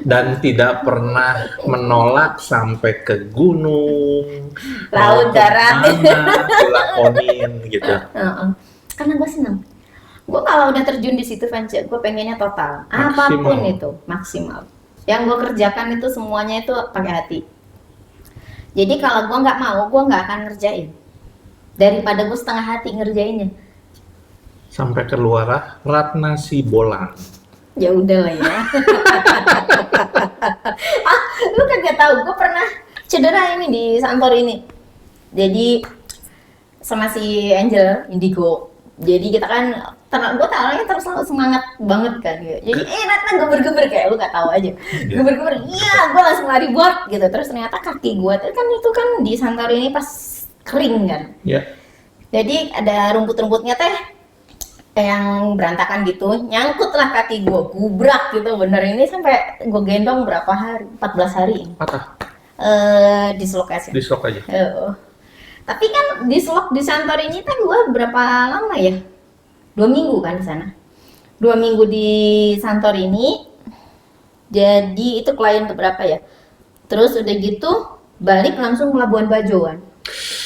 Dan tidak pernah menolak sampai ke gunung, Laut, darat. dilakonin gitu. Karena gue seneng. Gue kalau udah terjun di situ fans, gue pengennya total, apapun itu maksimal. Yang gue kerjakan itu semuanya itu pakai hati. Jadi kalau gue nggak mau, gue nggak akan ngerjain. Daripada gue setengah hati ngerjainnya. Sampai keluar Ratna si bolang. Ya udah lah ya. Lu kagak tahu, gue pernah cedera ini di Santorini. Jadi sama si Angel Indigo. Jadi kita kan, gue orangnya terus selalu semangat banget kan gitu. Jadi Ratna geber-geber kayak lu gak tahu aja. Geber-geber, iya gue langsung lari buat gitu. Terus ternyata kaki gue kan itu kan di Santorini pas kering kan. Ya. Jadi ada rumput-rumputnya teh yang berantakan gitu, nyangkut lah kaki gue, gubrak gitu bener. Ini sampai gue gendong berapa hari? 14 hari. Patah. Dislokasi. Dislok aja. Tapi kan dislok di Santorini kan gue berapa lama ya? 2 minggu kan di sana. 2 minggu di Santorini. Jadi itu klien berapa ya? Terus udah gitu balik langsung ke Labuan Bajo kan.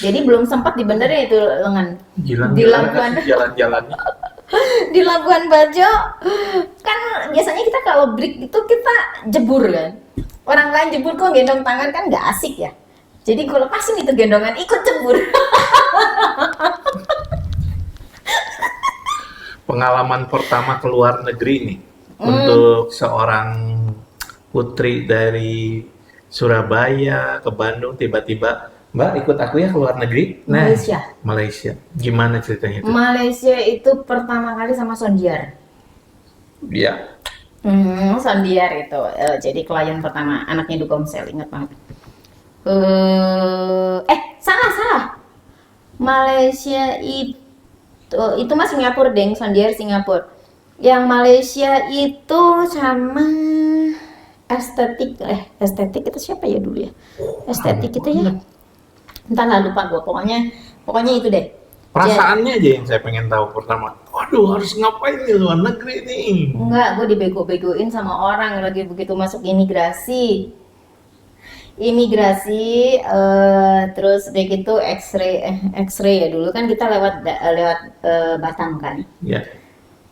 Jadi belum sempat dibenerin itu lengan. Di Labuan jalan-jalannya. Di Labuan Bajo kan biasanya kita kalau break itu kita jebur kan. Orang lain jebur kok gendong tangan kan nggak asik ya. Jadi gue lepasin itu gendongan, ikut jebur. Pengalaman pertama ke luar negeri nih untuk seorang putri dari Surabaya ke Bandung, tiba-tiba Mbak ikut aku ya ke luar negeri. Nah, Malaysia. Gimana ceritanya itu? Malaysia itu pertama kali sama Sondiar. Iya. Sondiar itu jadi klien pertama, anaknya Dukomsel, ingat banget. Salah. Malaysia itu mah Singapura deng, Sondiar Singapura. Yang Malaysia itu sama estetik itu siapa ya dulu ya? Estetik itu ya. Entahlah lupa gue, pokoknya itu deh. Perasaannya aja yang saya pengen tahu pertama. Aduh, harus ngapain di luar negeri nih? Enggak, gue dibego-begoin sama orang lagi begitu masuk imigrasi. Terus udah gitu X-ray ya, dulu kan kita lewat Batam kan. Ya,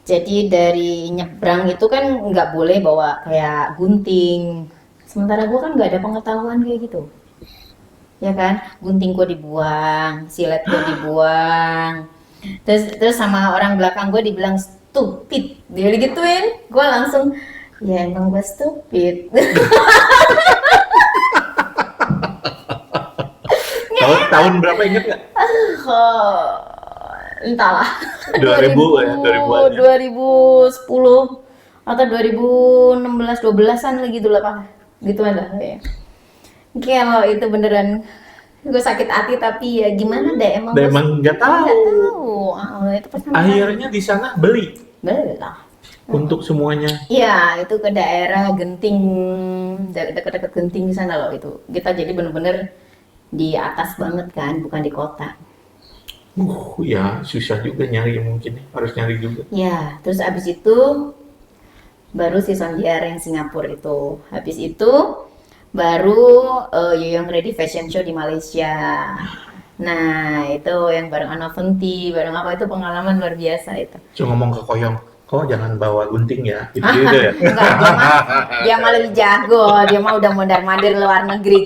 Jadi dari nyebrang itu kan nggak boleh bawa kayak gunting. Sementara gue kan nggak ada pengetahuan kayak gitu. Ya kan, gunting gue dibuang, silet gue dibuang. Terus sama orang belakang gue dibilang stupid. Dia digituin, gue langsung ya emang gue stupid. tahun berapa inget nggak? Oh, entahlah. 2000 ya, 2000-an ya. 2010 atau 2016 12-an lagi dulu apa gitu ada ya. Kalau itu beneran gue sakit hati, tapi ya gimana deh, emang Dan emang nggak tahu. Itu pertama Akhirnya di sana beli kali. Lah. untuk semuanya. Iya, itu ke daerah Genting, dekat-dekat Genting di sana loh itu. Kita jadi bener-bener di atas banget kan, bukan di kota. Ya susah juga nyari, mungkin harus nyari juga. Ya, terus abis itu baru si Sondiar yang Singapura itu. Habis itu baru Yoyong Ready Fashion Show di Malaysia. Nah, itu yang bareng Anna Fenty, bareng apa, itu pengalaman luar biasa itu. Cuma ngomong ke Koyong, kok jangan bawa gunting ya, gitu ya. Enggak, dia mah lebih jago. Dia mah udah mondar-mandir luar negeri,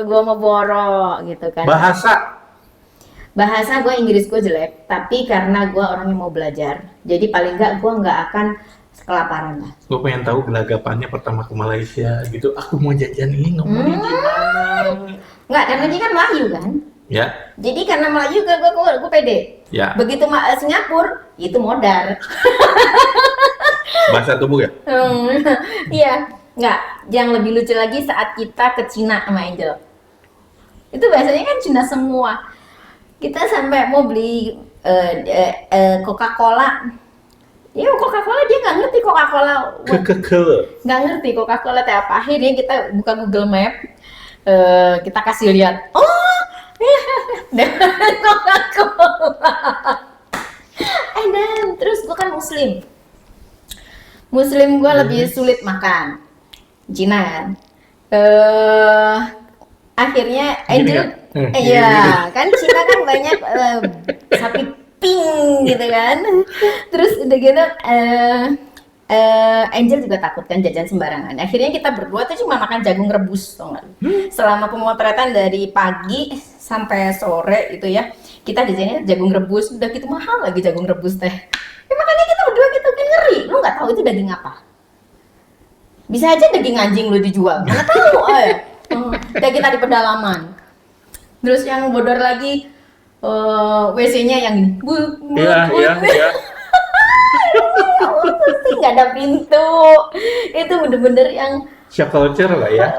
gua mau borok gitu kan. Bahasa gue, Inggris gue jelek, tapi karena gue orangnya mau belajar, jadi paling enggak gue nggak akan kelaparan lah. Gue pengen tahu gelagapannya pertama ke Malaysia gitu. Aku mau jajan ini, ngomongnya gimana? Enggak, karena dia kan Melayu kan. Ya, Jadi karena Melayu gue pede. ya. Begitu Singapura itu modar. Bahasa tubuh ya. Iya, enggak. Yang lebih lucu lagi saat kita ke Cina sama Angel. Itu bahasanya kan Cina semua. Kita sampai mau beli Coca-Cola. Ya Coca-Cola dia nggak ngerti Coca-Cola. Nggak ngerti Coca-Cola teh apa. Akhirnya kita buka Google Map. Kita kasih lihat. Oh, Coca-Cola. Dan terus gue kan Muslim gue lebih sulit makan Cina kan. Akhirnya Angel, iya kan Cina kan banyak sapi pink gitu kan. Terus udah gitu Angel juga takut kan jajan sembarangan. Akhirnya kita berdua tuh cuma makan jagung rebus, tau nggak? Selama pemotretan dari pagi sampai sore itu ya, kita di sini jagung rebus. Udah gitu mahal lagi jagung rebus teh. Ya, makanya kita berdua gitu kan ngeri. Lu nggak tahu itu daging apa? Bisa aja daging anjing lu dijual. Nggak tahu. Kayak kita di pedalaman. Terus yang bodor lagi WC-nya yang Iya. Pasti nggak ada pintu. Itu bener-bener yang Shock culture lah ya.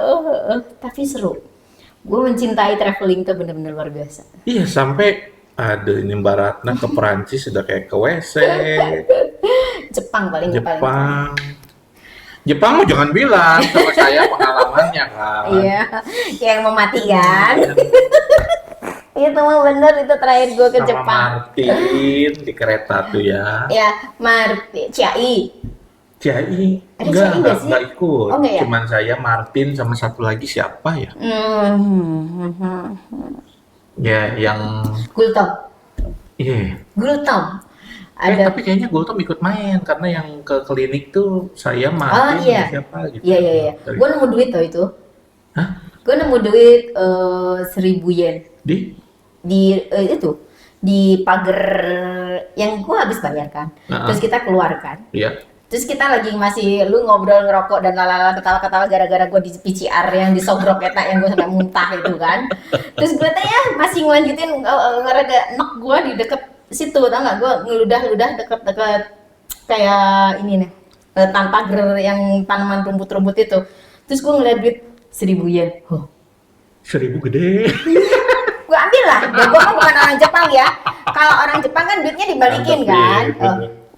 tapi seru. Gue mencintai traveling tuh bener-bener luar biasa. Iya, sampai ada ini Mbak Ratna ke Perancis sudah kayak ke WC. Jepang paling. Jepang mah jangan bilang sama saya pengalamannya kan. Iya, yang mematikan. Itu mah bener, itu terakhir gue ke Sama Jepang. Martin di kereta tuh ya. Ya, Martin, Ciai. Ciai Ada Ciai nggak sih? enggak ikut. Oh, nggak ya? Cuman saya, Martin, sama satu lagi siapa ya? Ya, yang Gultom. tapi kayaknya Gultom ikut main karena yang ke klinik tuh saya, Martin, iya. siapa gitu. Iya. Gue nemu duit tuh itu. Hah? Gue nemu duit 1.000 yen di itu di pagar yang gue habis bayar kan. Terus kita keluarkan. Iya. Terus kita lagi masih lu ngobrol ngerokok dan lalala ketawa-ketawa gara-gara gue di PCR yang disogrok etak yang gue sampai muntah itu kan. Terus gue teh ya masih ngelanjutin ngerada nek gue di deket situ, tau nggak, gue ngeludah deket-deket kayak ini nih pagar yang tanaman rumput-rumput itu. Terus gue ngeliat duit 1.000 yen. 1.000 gede. Gue ambil lah. Gue kan bukan orang Jepang ya. Kalau orang Jepang kan duitnya dibalikin kan.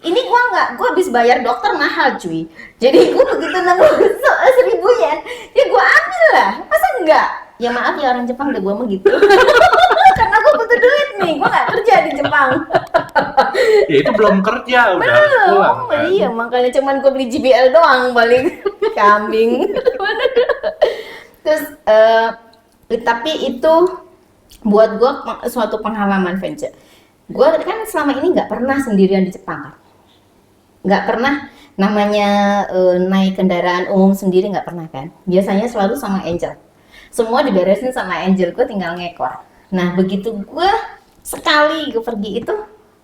Ini gue habis bayar dokter mahal cuy. Jadi gue begitu nemu 1.000 yen, ya gue ambil lah. Masa enggak? Ya maaf ya orang Jepang, udah gue mah gitu. Karena gue butuh duit sini, gue nggak kerja di Jepang. Ya itu belum kerja, udah harus pulang Oh kan. iya, makanya cuman gue beli JBL doang balik kambing. Terus tapi itu buat gue suatu pengalaman, Vence. Gue kan selama ini nggak pernah sendirian di Jepang kan. Nggak pernah namanya naik kendaraan umum sendiri, nggak pernah kan. Biasanya selalu sama Angel. Semua diberesin sama Angel, gue tinggal ngekor. Nah begitu gue sekali gue pergi itu,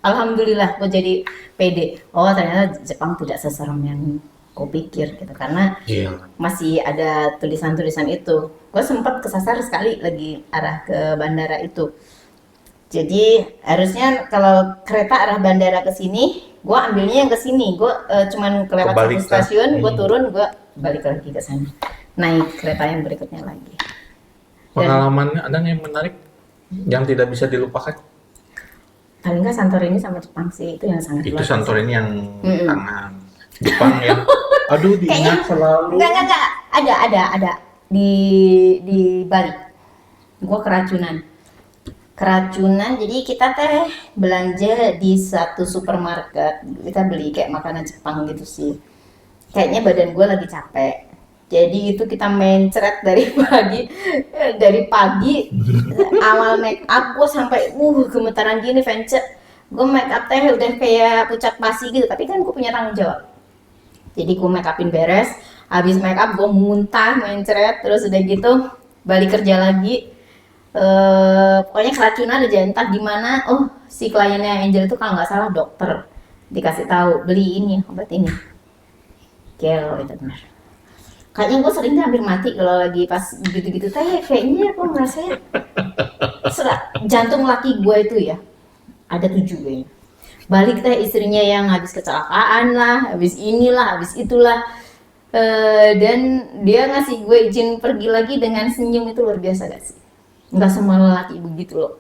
alhamdulillah gue jadi pede. Oh ternyata Jepang tidak seserem yang gue pikir gitu, karena Iya. masih ada tulisan-tulisan itu. Gue sempat kesasar sekali lagi arah ke bandara itu. Jadi harusnya kalau kereta arah bandara ke sini, gue ambilnya yang ke sini. Gue cuman kelewat satu Kebalikan. stasiun, gue turun, gue balik lagi ke sana. Naik kereta yang berikutnya lagi. Pengalamannya ada yang menarik yang tidak bisa dilupakan? Paling nggak Santorini sama Jepang sih, itu yang sangat Itu luar biasa. Santorini yang tangan. Jepang yang aduh diingat selalu. Enggak. Ada di Bali. Gua keracunan. Jadi kita teh belanja di satu supermarket. Kita beli kayak makanan Jepang gitu sih. Kayaknya badan gue lagi capek. Jadi itu kita mencret dari pagi awal make up gue sampai gemetaran gini, Vence. Gue make up teh udah kayak pucat pasi gitu, tapi kan gue punya tanggung jawab. Jadi gue make upin beres, habis make up gue muntah, mencret, terus udah gitu balik kerja lagi. Pokoknya keracunan aja entah gimana. Oh si kliennya Angel itu kalau nggak salah dokter, dikasih tahu beli ini obat ini, gel itu benar. Kayaknya gue sering hampir mati kalau lagi pas gitu-gitu teh. Kayaknya aku merasa jantung laki gue itu ya ada 7 kayaknya. Balik teh istrinya yang habis kecelakaan lah, habis inilah, habis itulah. Dan dia ngasih gue izin pergi lagi dengan senyum, itu luar biasa gak sih? Nggak semua lelaki begitu loh.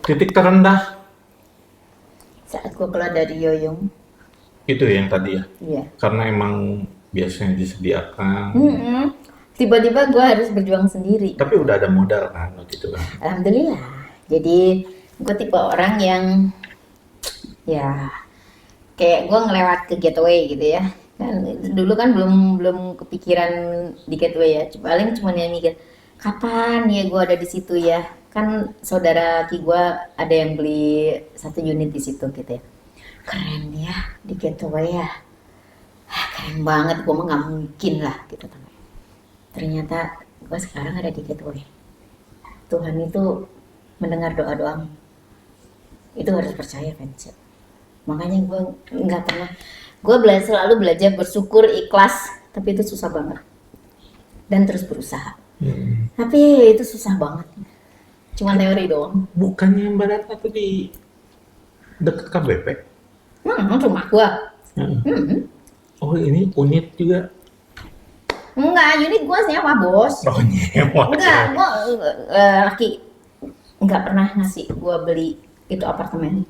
Titik terendah Saat gue keluar dari Yoyong, itu yang tadi ya. iya. Karena emang biasanya disediakan. Tiba-tiba gue harus berjuang sendiri. Tapi udah ada modal kan waktu itu kan. Alhamdulillah. Jadi gue tipe orang yang ya kayak gue ngelewat ke Gateway gitu ya. Kan dulu kan belum kepikiran di Gateway ya. Paling cuma yang mikir kapan ya gue ada di situ ya. Kan saudara Ki gue ada yang beli 1 unit di situ gitu ya. Keren ya di Gateway ya. Keren banget, gue mah nggak mungkin lah gitu. Ternyata gue sekarang ada di Gateway. Tuhan itu mendengar doa-doamu. Itu harus percaya, Vence. Makanya gue nggak pernah, gue selalu belajar bersyukur, ikhlas, tapi itu susah banget. Dan terus berusaha. Tapi itu susah banget. Cuma teori doang. Bukannya yang barat aku di dekat KBP? Rumah gue. Oh ini unit juga? Enggak, unit gue nyewa, bos. Oh nyewa. Enggak, gue laki nggak pernah ngasih gue beli itu apartemen.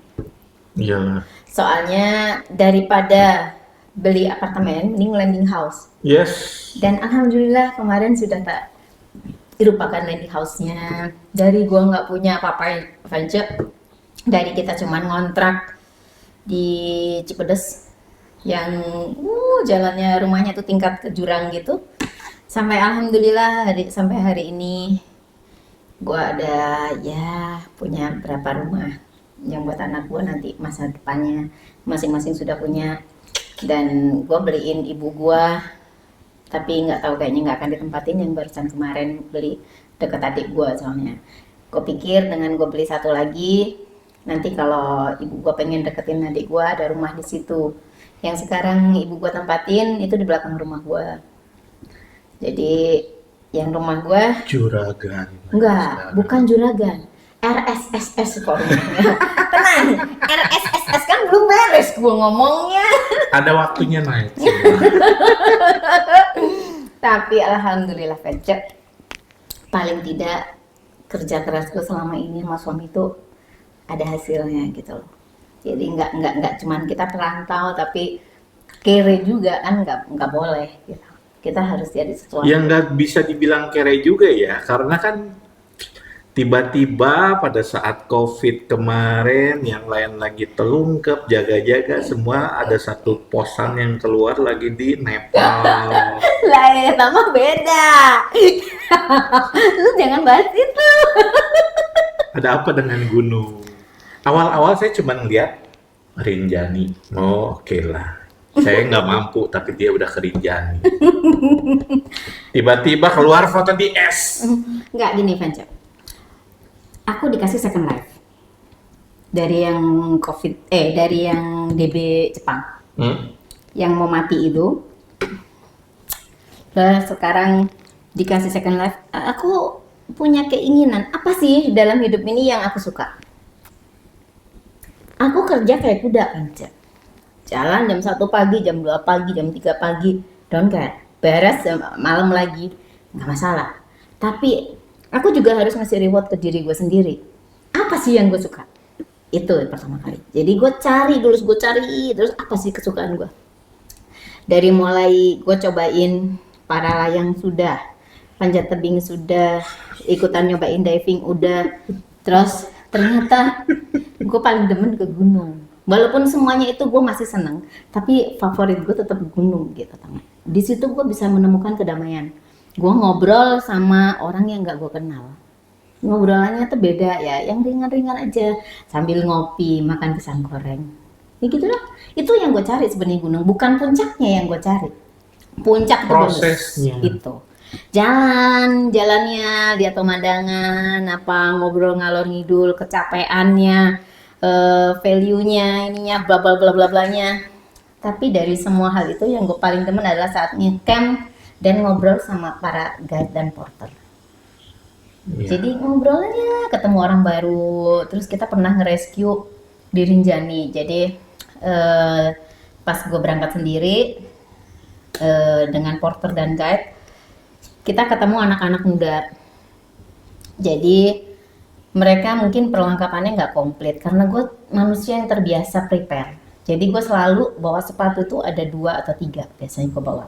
Iya. Soalnya daripada beli apartemen, mending landing house. Yes. Dan alhamdulillah kemarin sudah tak dilupakan landing house-nya. Dari gue nggak punya apa-apa, Vance. Dari kita cuman ngontrak di Cipedes yang jalannya rumahnya tuh tingkat ke jurang gitu. Sampai alhamdulillah sampai hari ini gue ada ya punya berapa rumah yang buat anak gue nanti masa depannya masing-masing sudah punya. Dan gue beliin ibu gue, tapi nggak tahu kayaknya nggak akan ditempatin, yang barusan kemarin beli deket adik gue soalnya. Gue pikir dengan gue beli satu lagi, nanti kalau ibu gue pengen deketin adik gue ada rumah di situ. Yang sekarang ibu gue tempatin itu di belakang rumah gue. Jadi yang rumah gue Juragan. enggak, bukan juragan. RSSS kok. Tenang, RSSS kan belum beres gue ngomongnya. Ada waktunya naik. Tapi alhamdulillah Fece, paling tidak kerja keras gue selama ini sama suami itu ada hasilnya gitu loh. Jadi nggak cuman kita perantau tapi kere juga kan nggak boleh gitu. Kita harus jadi sesuatu. Ya nggak bisa dibilang kere juga ya, karena kan tiba-tiba pada saat COVID kemarin yang lain lagi telungkep, jaga-jaga semua, ada satu posan yang keluar lagi di Nepal. Lah ya sama beda. Lu jangan bahas itu. Ada apa dengan gunung? Awal-awal saya cuma ngeliat Rinjani. Oh oke lah. Saya nggak mampu, tapi dia udah ke Rinjani. Tiba-tiba keluar foto di es. Nggak gini Fence. Aku dikasih second life dari yang dari yang DB Jepang yang mau mati itu. Nah, sekarang dikasih second life. Aku punya keinginan apa sih dalam hidup ini yang aku suka? Aku kerja kayak kuda Fence. Jalan jam 1 pagi, jam 2 pagi, jam 3 pagi, don't care. Beres malam lagi, nggak masalah. Tapi aku juga harus ngasih reward ke diri gue sendiri. Apa sih yang gue suka? Itu pertama kali. Jadi gue cari dulu, terus apa sih kesukaan gue? Dari mulai gue cobain para layang sudah, panjat tebing sudah, ikutan nyobain diving udah, terus ternyata gue paling demen ke gunung. Walaupun semuanya itu gue masih seneng, tapi favorit gue tetap gunung gitu. Di situ gue bisa menemukan kedamaian. Gue ngobrol sama orang yang gak gue kenal. Ngobrolannya tuh beda ya, yang ringan-ringan aja. Sambil ngopi, makan pisang goreng. Ya gitu lah. Itu yang gue cari sebenarnya gunung. Bukan puncaknya yang gue cari. Puncak itu Prosesnya. bonus. Itu. Jalannya, lihat pemandangan, apa ngobrol ngalor ngidul, kecapeannya, value-nya, ininya, bla bla bla bla blanya. Tapi dari semua hal itu yang gue paling demen adalah saat ngecamp dan ngobrol sama para guide dan porter. Iya. Jadi ngobrolnya ketemu orang baru. Terus kita pernah nge-rescue di Rinjani. Jadi pas gue berangkat sendiri dengan porter dan guide, kita ketemu anak-anak muda. Jadi mereka mungkin perlengkapannya nggak komplit karena gue manusia yang terbiasa prepare. Jadi gue selalu bawa sepatu tuh ada 2 atau 3 biasanya gue bawa.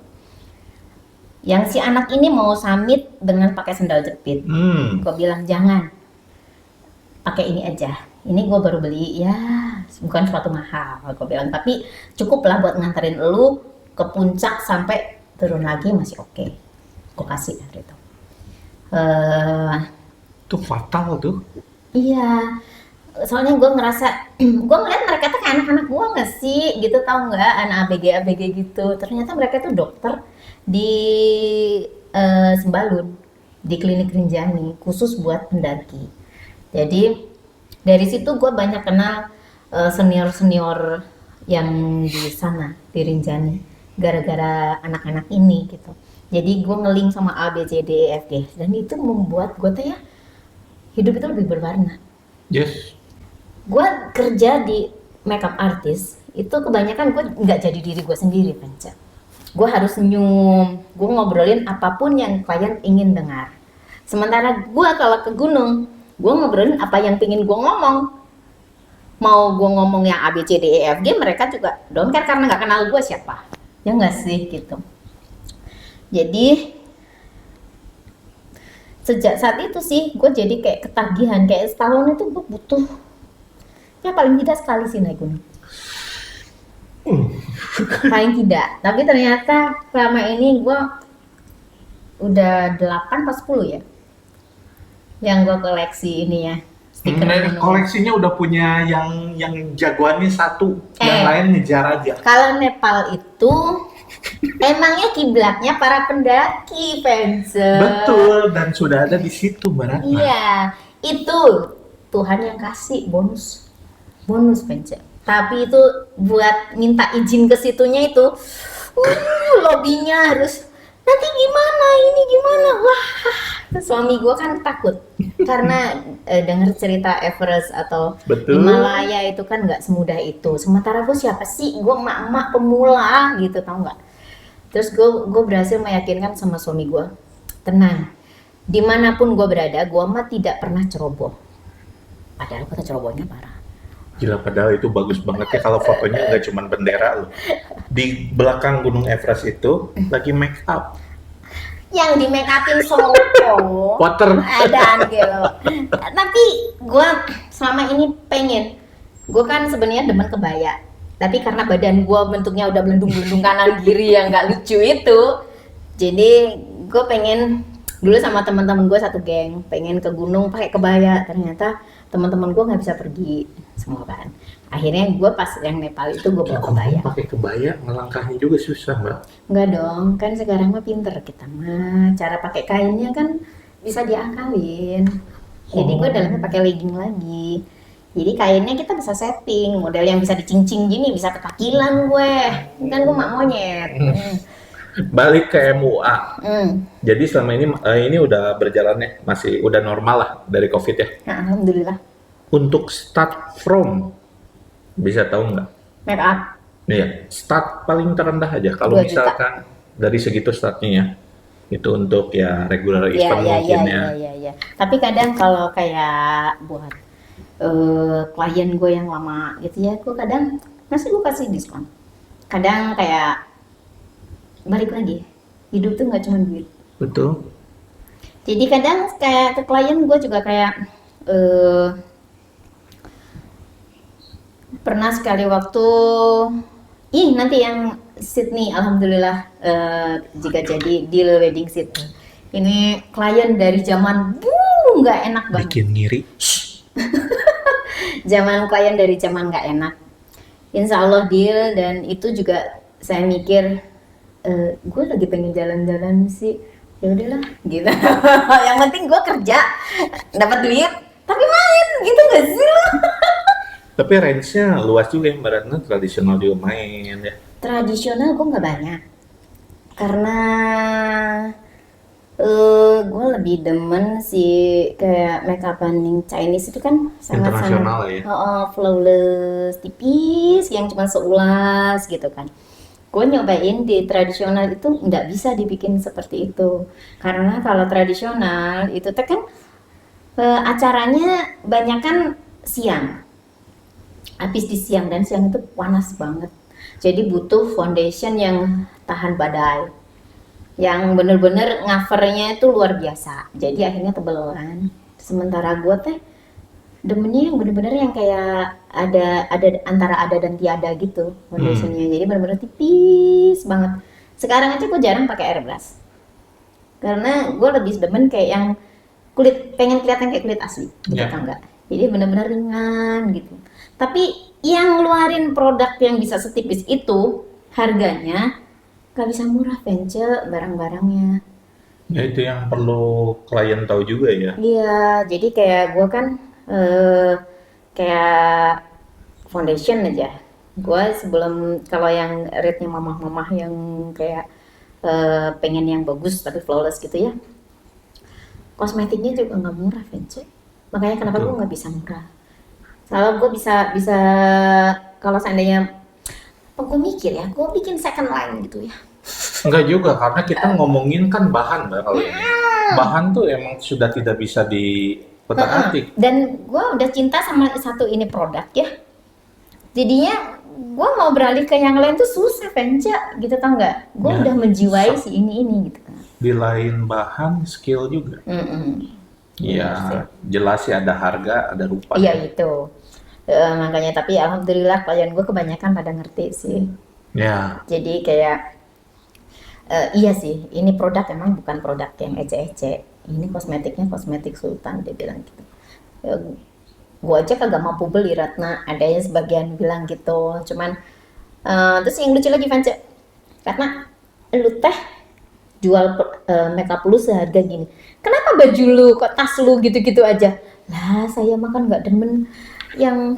Yang si anak ini mau summit dengan pakai sendal jepit. Gue bilang jangan, pakai ini aja. Ini gue baru beli, ya bukan sepatu mahal. Gue bilang tapi cukup lah buat nganterin lu ke puncak sampai turun lagi masih oke. Gue kasih gitu. Itu fatal tuh. Iya. Soalnya gue ngerasa, gue ngeliat mereka tuh kayak anak-anak gue nggak sih, gitu tau nggak, anak ABG gitu. Ternyata mereka tuh dokter di Sembalun, di klinik Rinjani, khusus buat pendaki. Jadi dari situ gue banyak kenal senior-senior yang di sana, di Rinjani, gara-gara anak-anak ini gitu. Jadi gue nge-link sama A, B, C, D, E, F, G, dan itu membuat gue tuh ya, hidup itu lebih berwarna. Yes. Gue kerja di makeup artist itu kebanyakan gue nggak jadi diri gue sendiri Panca. Gue harus senyum, gue ngobrolin apapun yang klien ingin dengar. Sementara gue kalau ke gunung, gue ngobrolin apa yang pingin gue ngomong. Mau gue ngomong yang A, B, C, D, E, F, G, mereka juga don't care karena nggak kenal gue siapa. Ya nggak sih gitu. Jadi sejak saat itu sih gue jadi kayak ketagihan, kayak setahun itu gue butuh ya paling tidak sekali sih naik gunung. Paling tidak, tapi ternyata selama ini gue udah 8 atau 10 ya yang gue koleksi ini ya, stiker gunung. Koleksinya udah punya yang jagoannya satu, yang lain ngejar aja. Kalau Nepal itu emangnya kiblatnya para pendaki, fans. Betul, dan sudah ada di situ Mbak Ratna. Iya, itu Tuhan yang kasih bonus Pence. Tapi itu buat minta izin ke situnya itu, lobbynya harus nanti gimana, ini gimana, wah suami gue kan takut karena denger cerita Everest atau Betul. Himalaya itu kan nggak semudah itu. Sementara gue siapa sih? Gue emak-emak pemula gitu, tau nggak? Terus gue berhasil meyakinkan sama suami gue, tenang, dimanapun gue berada, gue mah tidak pernah ceroboh. Padahal kata cerobohnya parah. Gila, padahal itu bagus banget ya kalau fotonya nggak cuma bendera loh. Di belakang Gunung Everest itu lagi make up. Yang di make upin Soko Water. ada gitu. Tapi gue selama ini pengen, gue kan sebenarnya demen kebaya, tapi karena badan gue bentuknya udah belendung-belendung kanan kiri yang nggak lucu itu, jadi gue pengen dulu sama teman-teman gue satu geng pengen ke gunung pakai kebaya. Ternyata teman-teman gue nggak bisa pergi semua kan. Akhirnya gue pas yang Nepal itu gue bawa kebaya. Pakai kebaya ngelangkahnya juga susah, Mbak. Enggak dong, kan sekarang mah pinter kita mah. Cara pakai kainnya kan bisa diakalin. Jadi gue dalamnya pakai legging lagi. Jadi kainnya kita bisa setting, model yang bisa dicincing gini, bisa ketakilan gue. Kan gue mak monyet. Balik ke MUA. Hmm. Jadi selama ini udah berjalan ya, masih udah normal lah dari COVID ya. Nah, alhamdulillah. Untuk start from, bisa tahu nggak? Make up Nih, start paling terendah aja. Kalau 2 juta. misalkan dari segitu startnya ya, itu untuk ya regular event mungkin ya. Iya. Tapi kadang kalau kayak buat klien gue yang lama gitu ya, gue kadang masih gue kasih diskon. Kadang kayak balik lagi, hidup tuh nggak cuma duit. Betul. Jadi kadang kayak ke klien gue juga kayak pernah sekali waktu nanti yang Sydney, alhamdulillah jika jadi deal wedding Sydney. Ini klien dari zaman nggak enak banget. Bikin ngiri. Zaman klien dari zaman nggak enak. Insya Allah deal, dan itu juga saya mikir gue lagi pengen jalan-jalan sih, ya udahlah gitu. Yang penting gue kerja dapat duit tapi main gitu nggak sih lo? Tapi range-nya luas juga ya, Mbak Ratna. Tradisional juga main ya. Tradisional gue nggak banyak karena gue lebih demen sih kayak make upan yang Chinese itu kan Internasional ya. flawless, tipis, yang cuma seulas gitu kan. Gue nyobain di tradisional itu nggak bisa dibikin seperti itu, karena kalau tradisional itu teh kan acaranya banyak kan siang, habis di siang, dan siang itu panas banget. Jadi butuh foundation yang tahan badai, yang bener-bener covernya itu luar biasa. Jadi akhirnya tebel kan. Sementara gue teh demennya yang bener-bener yang kayak ada antara ada dan tiada gitu foundationnya. Jadi bener-bener tipis banget. Sekarang aja gue jarang pakai airbrush, karena gue lebih demen kayak yang kulit, pengen kelihatan kayak kulit asli gitu kan enggak. Jadi bener-bener ringan gitu. Tapi yang ngeluarin produk yang bisa setipis itu harganya gak bisa murah, Vence, barang-barangnya. Ya itu yang perlu klien tahu juga ya. Iya, jadi kayak gue kan kayak foundation aja. Gue sebelum, kalau yang rate-nya mamah-mamah yang kayak pengen yang bagus tapi flawless gitu ya, kosmetiknya juga nggak murah, Vence. Makanya kenapa gue nggak bisa murah. Kalau gue bisa kalau seandainya, gue mikir ya, gue bikin second line gitu ya. Enggak juga, karena kita ngomongin kan bahan, Mbak, kalau ini. Bahan tuh emang sudah tidak bisa diotak-atik. Dan gue udah cinta sama satu ini produk ya. Jadinya gue mau beralih ke yang lain tuh susah, Vence, gitu, tau nggak? Gue udah menjiwai si ini gitu kan. Di lain bahan, skill juga. Iya, jelas sih ada harga, ada rupa. Iya itu. Makanya, tapi alhamdulillah klien gue kebanyakan pada ngerti sih. Ya. Jadi kayak iya sih, ini produk emang bukan produk yang ece-ece. Ini kosmetiknya kosmetik sultan, dia bilang gitu. Gue aja kagak mampu beli, Ratna. Adanya sebagian bilang gitu. Cuman terus yang lucu lagi, Vance, karena lu teh jual makeup lu seharga gini, kenapa baju lu kok tas lu gitu-gitu aja? Lah saya makan nggak demen yang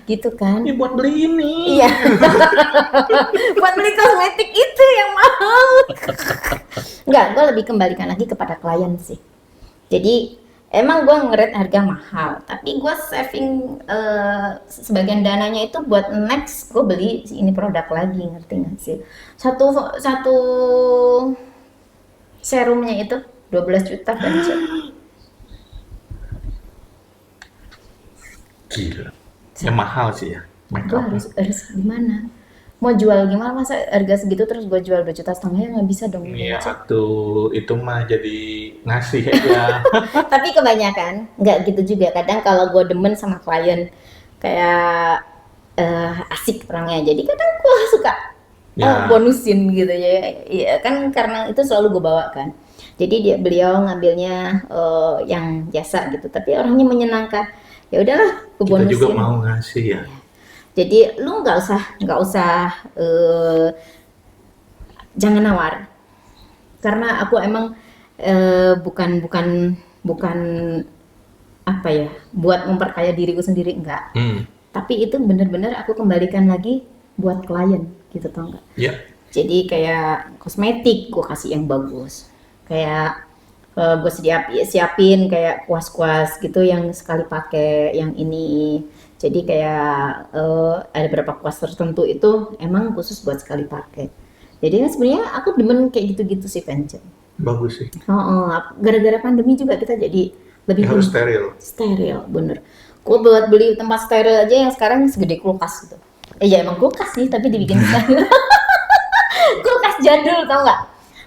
gitu kan. Ini buat beli ini. Iya. Buat beli kosmetik itu yang mahal. Enggak, gue lebih kembalikan lagi kepada klien sih. Jadi emang gue ngeret harga mahal, tapi gue saving sebagian dananya itu buat next gue beli ini produk lagi, ngerti nggak sih? Satu satu serumnya itu 12 juta kan? Gila. Ya mahal sih ya. Make Gue up. harus gimana? Mau jual gimana, masa harga segitu terus gue jual 2,5 juta, ya nggak bisa dong. Iya, itu mah jadi ngasih aja. Tapi kebanyakan nggak gitu juga. Kadang kalau gue demen sama klien kayak asik orangnya, jadi kadang gue suka Ya. bonusin gitu ya. Iya kan, karena itu selalu gue bawa kan. Jadi beliau ngambilnya yang jasa gitu, tapi orangnya menyenangkan. Ya udahlah, gue Kita juga bonusin. mau ngasih ya. Jadi lu nggak usah jangan nawar, karena aku emang bukan bukan bukan apa ya, buat memperkaya diriku sendiri, enggak. Hmm. Tapi itu bener-bener aku kembalikan lagi buat klien gitu, tau nggak? Ya. Jadi kayak kosmetik gue kasih yang bagus, kayak gue siapin kayak kuas-kuas gitu yang sekali pakai yang ini. Jadi kayak ada beberapa kuas tertentu itu emang khusus buat sekali pakai. Jadi kan sebenarnya aku demen kayak gitu-gitu sih, Venture. Bagus sih. Gara-gara pandemi juga kita jadi lebih Ya, harus steril. steril, bener. Gue buat beli tempat steril aja yang sekarang segede kulkas gitu. Ya emang kulkas sih, tapi dibikin steril. Kulkas jadul, tau nggak?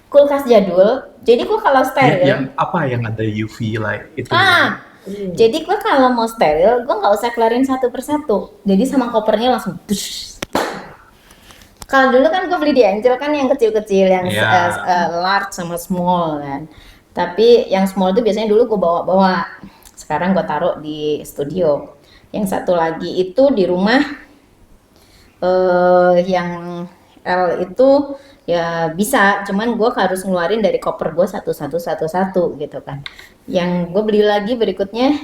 Kulkas jadul. Jadi gue kalau steril, Yang apa yang ada UV light itu. jadi gue kalau mau steril, gue nggak usah keluarin satu persatu. Jadi sama kopernya langsung. Dush. Kalau dulu kan gue beli di Angel kan yang kecil-kecil, yang large sama small kan. Tapi yang small itu biasanya dulu gue bawa-bawa. Sekarang gue taruh di studio. Yang satu lagi itu di rumah, yang L itu ya bisa, cuman gue harus ngeluarin dari koper gue satu gitu kan. Yang gue beli lagi berikutnya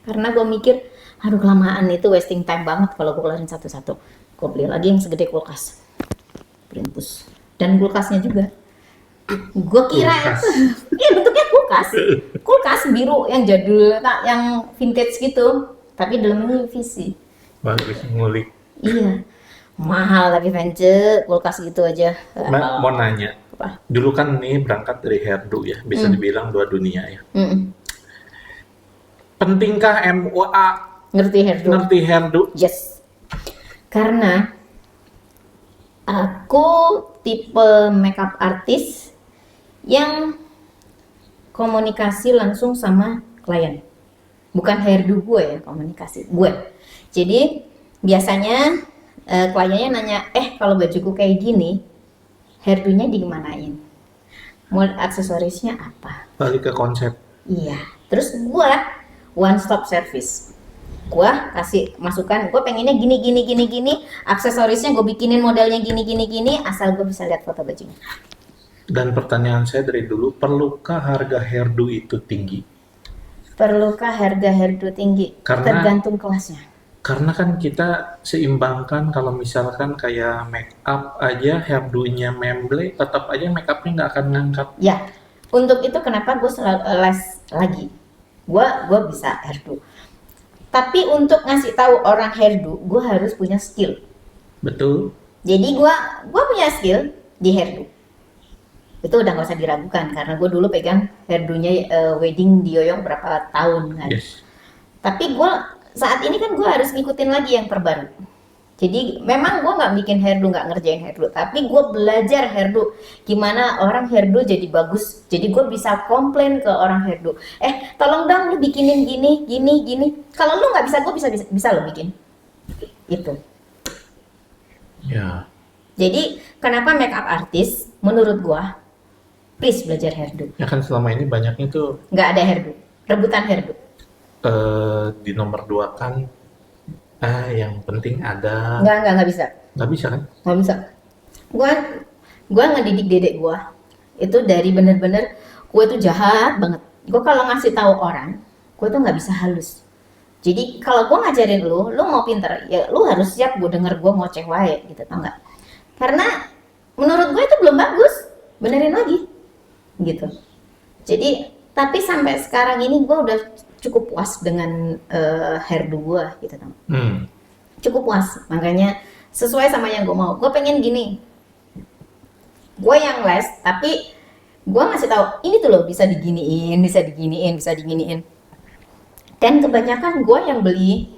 karena gue mikir, aduh kelamaan itu wasting time banget kalau gue keluarin satu-satu. Gue beli lagi yang segede kulkas, Primpus, dan kulkasnya juga. Gue kira Kulkas. itu, iya bentuknya kulkas biru yang jadul, yang vintage gitu, tapi dalamnya UVC. Bagus ngulik. Iya, mahal tapi Vance, kulkas gitu aja. Mau nanya. Apa? Dulu kan nih berangkat dari hairdo ya, bisa dibilang dua dunia ya. Pentingkah MUA Ngerti hairdo? ngerti hairdo? Yes. Karena aku tipe makeup artist yang komunikasi langsung sama klien. Bukan hairdo gue ya, komunikasi gue. Jadi biasanya kliennya nanya, kalau bajuku kayak gini, hairdo-nya digimanain? Mau aksesorisnya apa? Balik ke konsep. Iya. Terus gue one stop service. Gue kasih masukan, gue pengennya gini, aksesorisnya gue bikinin modelnya gini, asal gue bisa lihat foto bajunya. Dan pertanyaan saya dari dulu, perlukah harga hairdo itu tinggi? Perlukah harga hairdo tinggi? Tergantung kelasnya. Karena kan kita seimbangkan, kalau misalkan kayak make up aja hairdo-nya memble, tetap aja make up-nya nggak akan ngangkat. Ya, untuk itu kenapa gue selalu les lagi. Gue bisa hairdo. Tapi untuk ngasih tahu orang hairdo, gue harus punya skill. Betul. Jadi gue punya skill di hairdo. Itu udah gak usah diragukan, karena gue dulu pegang hairdo-nya wedding di Yoyong berapa tahun kan. Yes. Tapi gue saat ini kan gue harus ngikutin lagi yang terbaru. Jadi memang gue nggak bikin hairdo, nggak ngerjain hairdo, tapi gue belajar hairdo, gimana orang hairdo jadi bagus. Jadi gue bisa komplain ke orang hairdo, tolong dong lu bikinin gini. Kalau lu nggak bisa, gue bisa lo bikin. Itu. Ya. Jadi kenapa makeup artist menurut gue, please belajar hairdo. Ya kan selama ini banyaknya tuh Nggak ada hairdo, rebutan hairdo. di nomor 2 kan, yang penting ada. Nggak bisa. Nggak bisa kan? Nggak bisa. Gua ngedidik dedek gua itu dari bener-bener, gue tuh jahat banget. Gue kalau ngasih tahu orang, gue tuh nggak bisa halus. Jadi kalau gue ngajarin lu mau pinter, ya lu harus siap gue denger gue ngoceh wae gitu, tau nggak? Karena menurut gue itu belum bagus, benerin lagi gitu. Jadi Tapi sampai sekarang ini gue udah cukup puas dengan hairdo gue gitu tau. Cukup puas, makanya sesuai sama yang gue mau. Gue pengen gini, gue yang les tapi gue ngasih tahu ini tuh loh bisa diginiin, bisa diginiin, bisa diginiin. Dan kebanyakan gue yang beli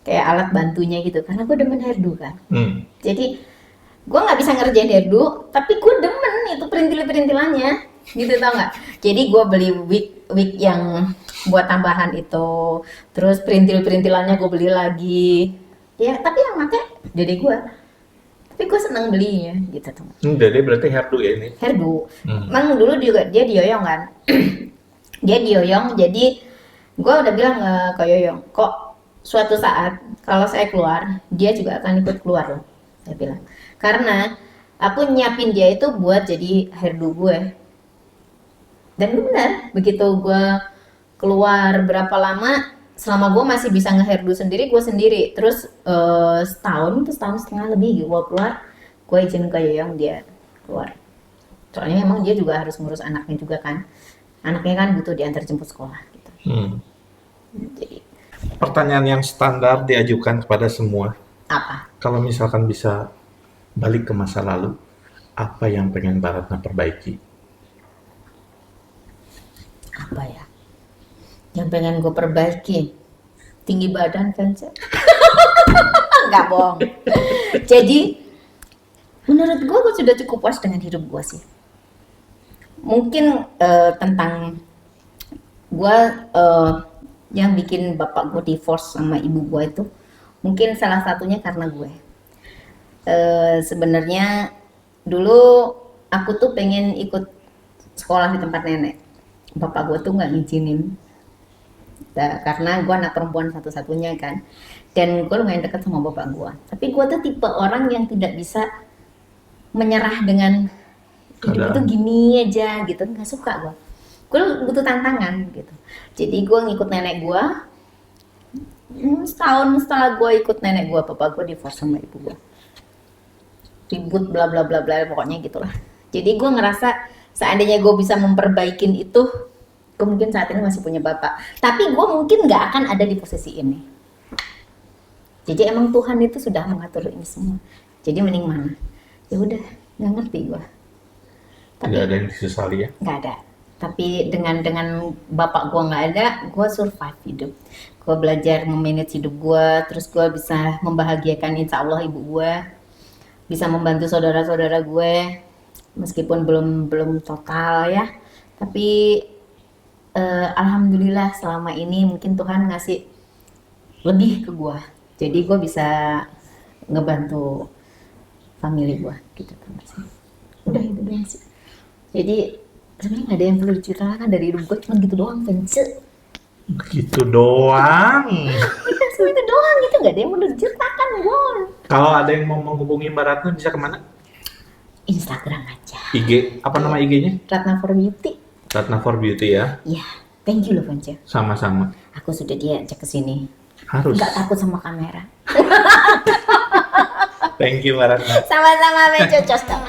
kayak alat bantunya gitu karena gue demen hairdo kan. Jadi gue nggak bisa ngerjain hairdo tapi gue demen itu perintil-perintilannya gitu tau nggak. Jadi gue beli wig yang buat tambahan itu, terus perintil-perintilannya gue beli lagi ya, tapi yang make dede gue, tapi gue seneng belinya gitu tuh. Dede berarti hairdo ya ini? Hairdo. Emang dulu juga dia dioyong kan. Dia dioyong, jadi gue udah bilang ke Yoyong, kok suatu saat kalau saya keluar dia juga akan ikut keluar loh, saya bilang, karena aku nyiapin dia itu buat jadi hairdo gue. Dan benar, begitu gue keluar berapa lama, selama gue masih bisa nge-hairdo sendiri, gue sendiri. Terus setahun setengah lebih gue keluar, gue izin ke Yoyong dia keluar. Soalnya emang dia juga harus ngurus anaknya juga kan. Anaknya kan butuh diantar jemput sekolah gitu. Jadi Pertanyaan yang standar diajukan kepada semua. apa? Kalau misalkan bisa balik ke masa lalu, apa yang pengen Mbak Ratna perbaiki? Apa ya? Yang pengen gue perbaiki? Tinggi badan kan sih? Enggak bohong. Jadi menurut gue sudah cukup puas dengan hidup gue sih. Mungkin tentang gue yang bikin bapak gue divorce sama ibu gue itu mungkin salah satunya karena gue. Sebenarnya dulu aku tuh pengen ikut sekolah di tempat nenek. Bapak gue tuh nggak ngizinin. Karena gue anak perempuan satu-satunya kan. Dan gue lumayan dekat sama bapak gue. Tapi gue tuh tipe orang yang tidak bisa menyerah dengan hidup itu gini aja gitu, nggak suka gue butuh tantangan gitu. Jadi gue ngikut nenek gue, setahun setelah gue ikut nenek gue, papa gue divorce sama ibu gue, ribut bla bla bla bla, pokoknya gitulah. Jadi gue ngerasa seandainya gue bisa memperbaikin itu, gue mungkin saat ini masih punya bapak, tapi gue mungkin nggak akan ada di posisi ini. Jadi emang Tuhan itu sudah mengatur ini semua, jadi mending mana ya udah, nggak ngerti gue. Tapi Tidak ada yang disesali ya? nggak ada. Tapi dengan bapak gue nggak ada, gue survive hidup. Gue belajar memanage hidup gue, terus gue bisa membahagiakan insya Allah ibu gue, bisa membantu saudara-saudara gue, meskipun belum total ya. Tapi alhamdulillah selama ini mungkin Tuhan ngasih lebih ke gue. Jadi gue bisa ngebantu family gue gitu kan sih. Udah itu doang sih. Jadi sebenarnya nggak ada yang perlu diceritakan dari hidup gue, cuma gitu doang Vence. Gitu doang. Udah cuma itu doang gitu, nggak ada yang perlu diceritakan gue. Kalau ada yang mau menghubungi Mbak Ratna bisa kemana? Instagram aja. IG, apa nama IG-nya? Ratna for Beauty. Ratna for Beauty ya? Iya, thank you loh Vence. Sama-sama. Aku sudah diajak ke sini. Harus. Nggak takut sama kamera. Thank you Mbak Ratna. Sama-sama Vence, cocok.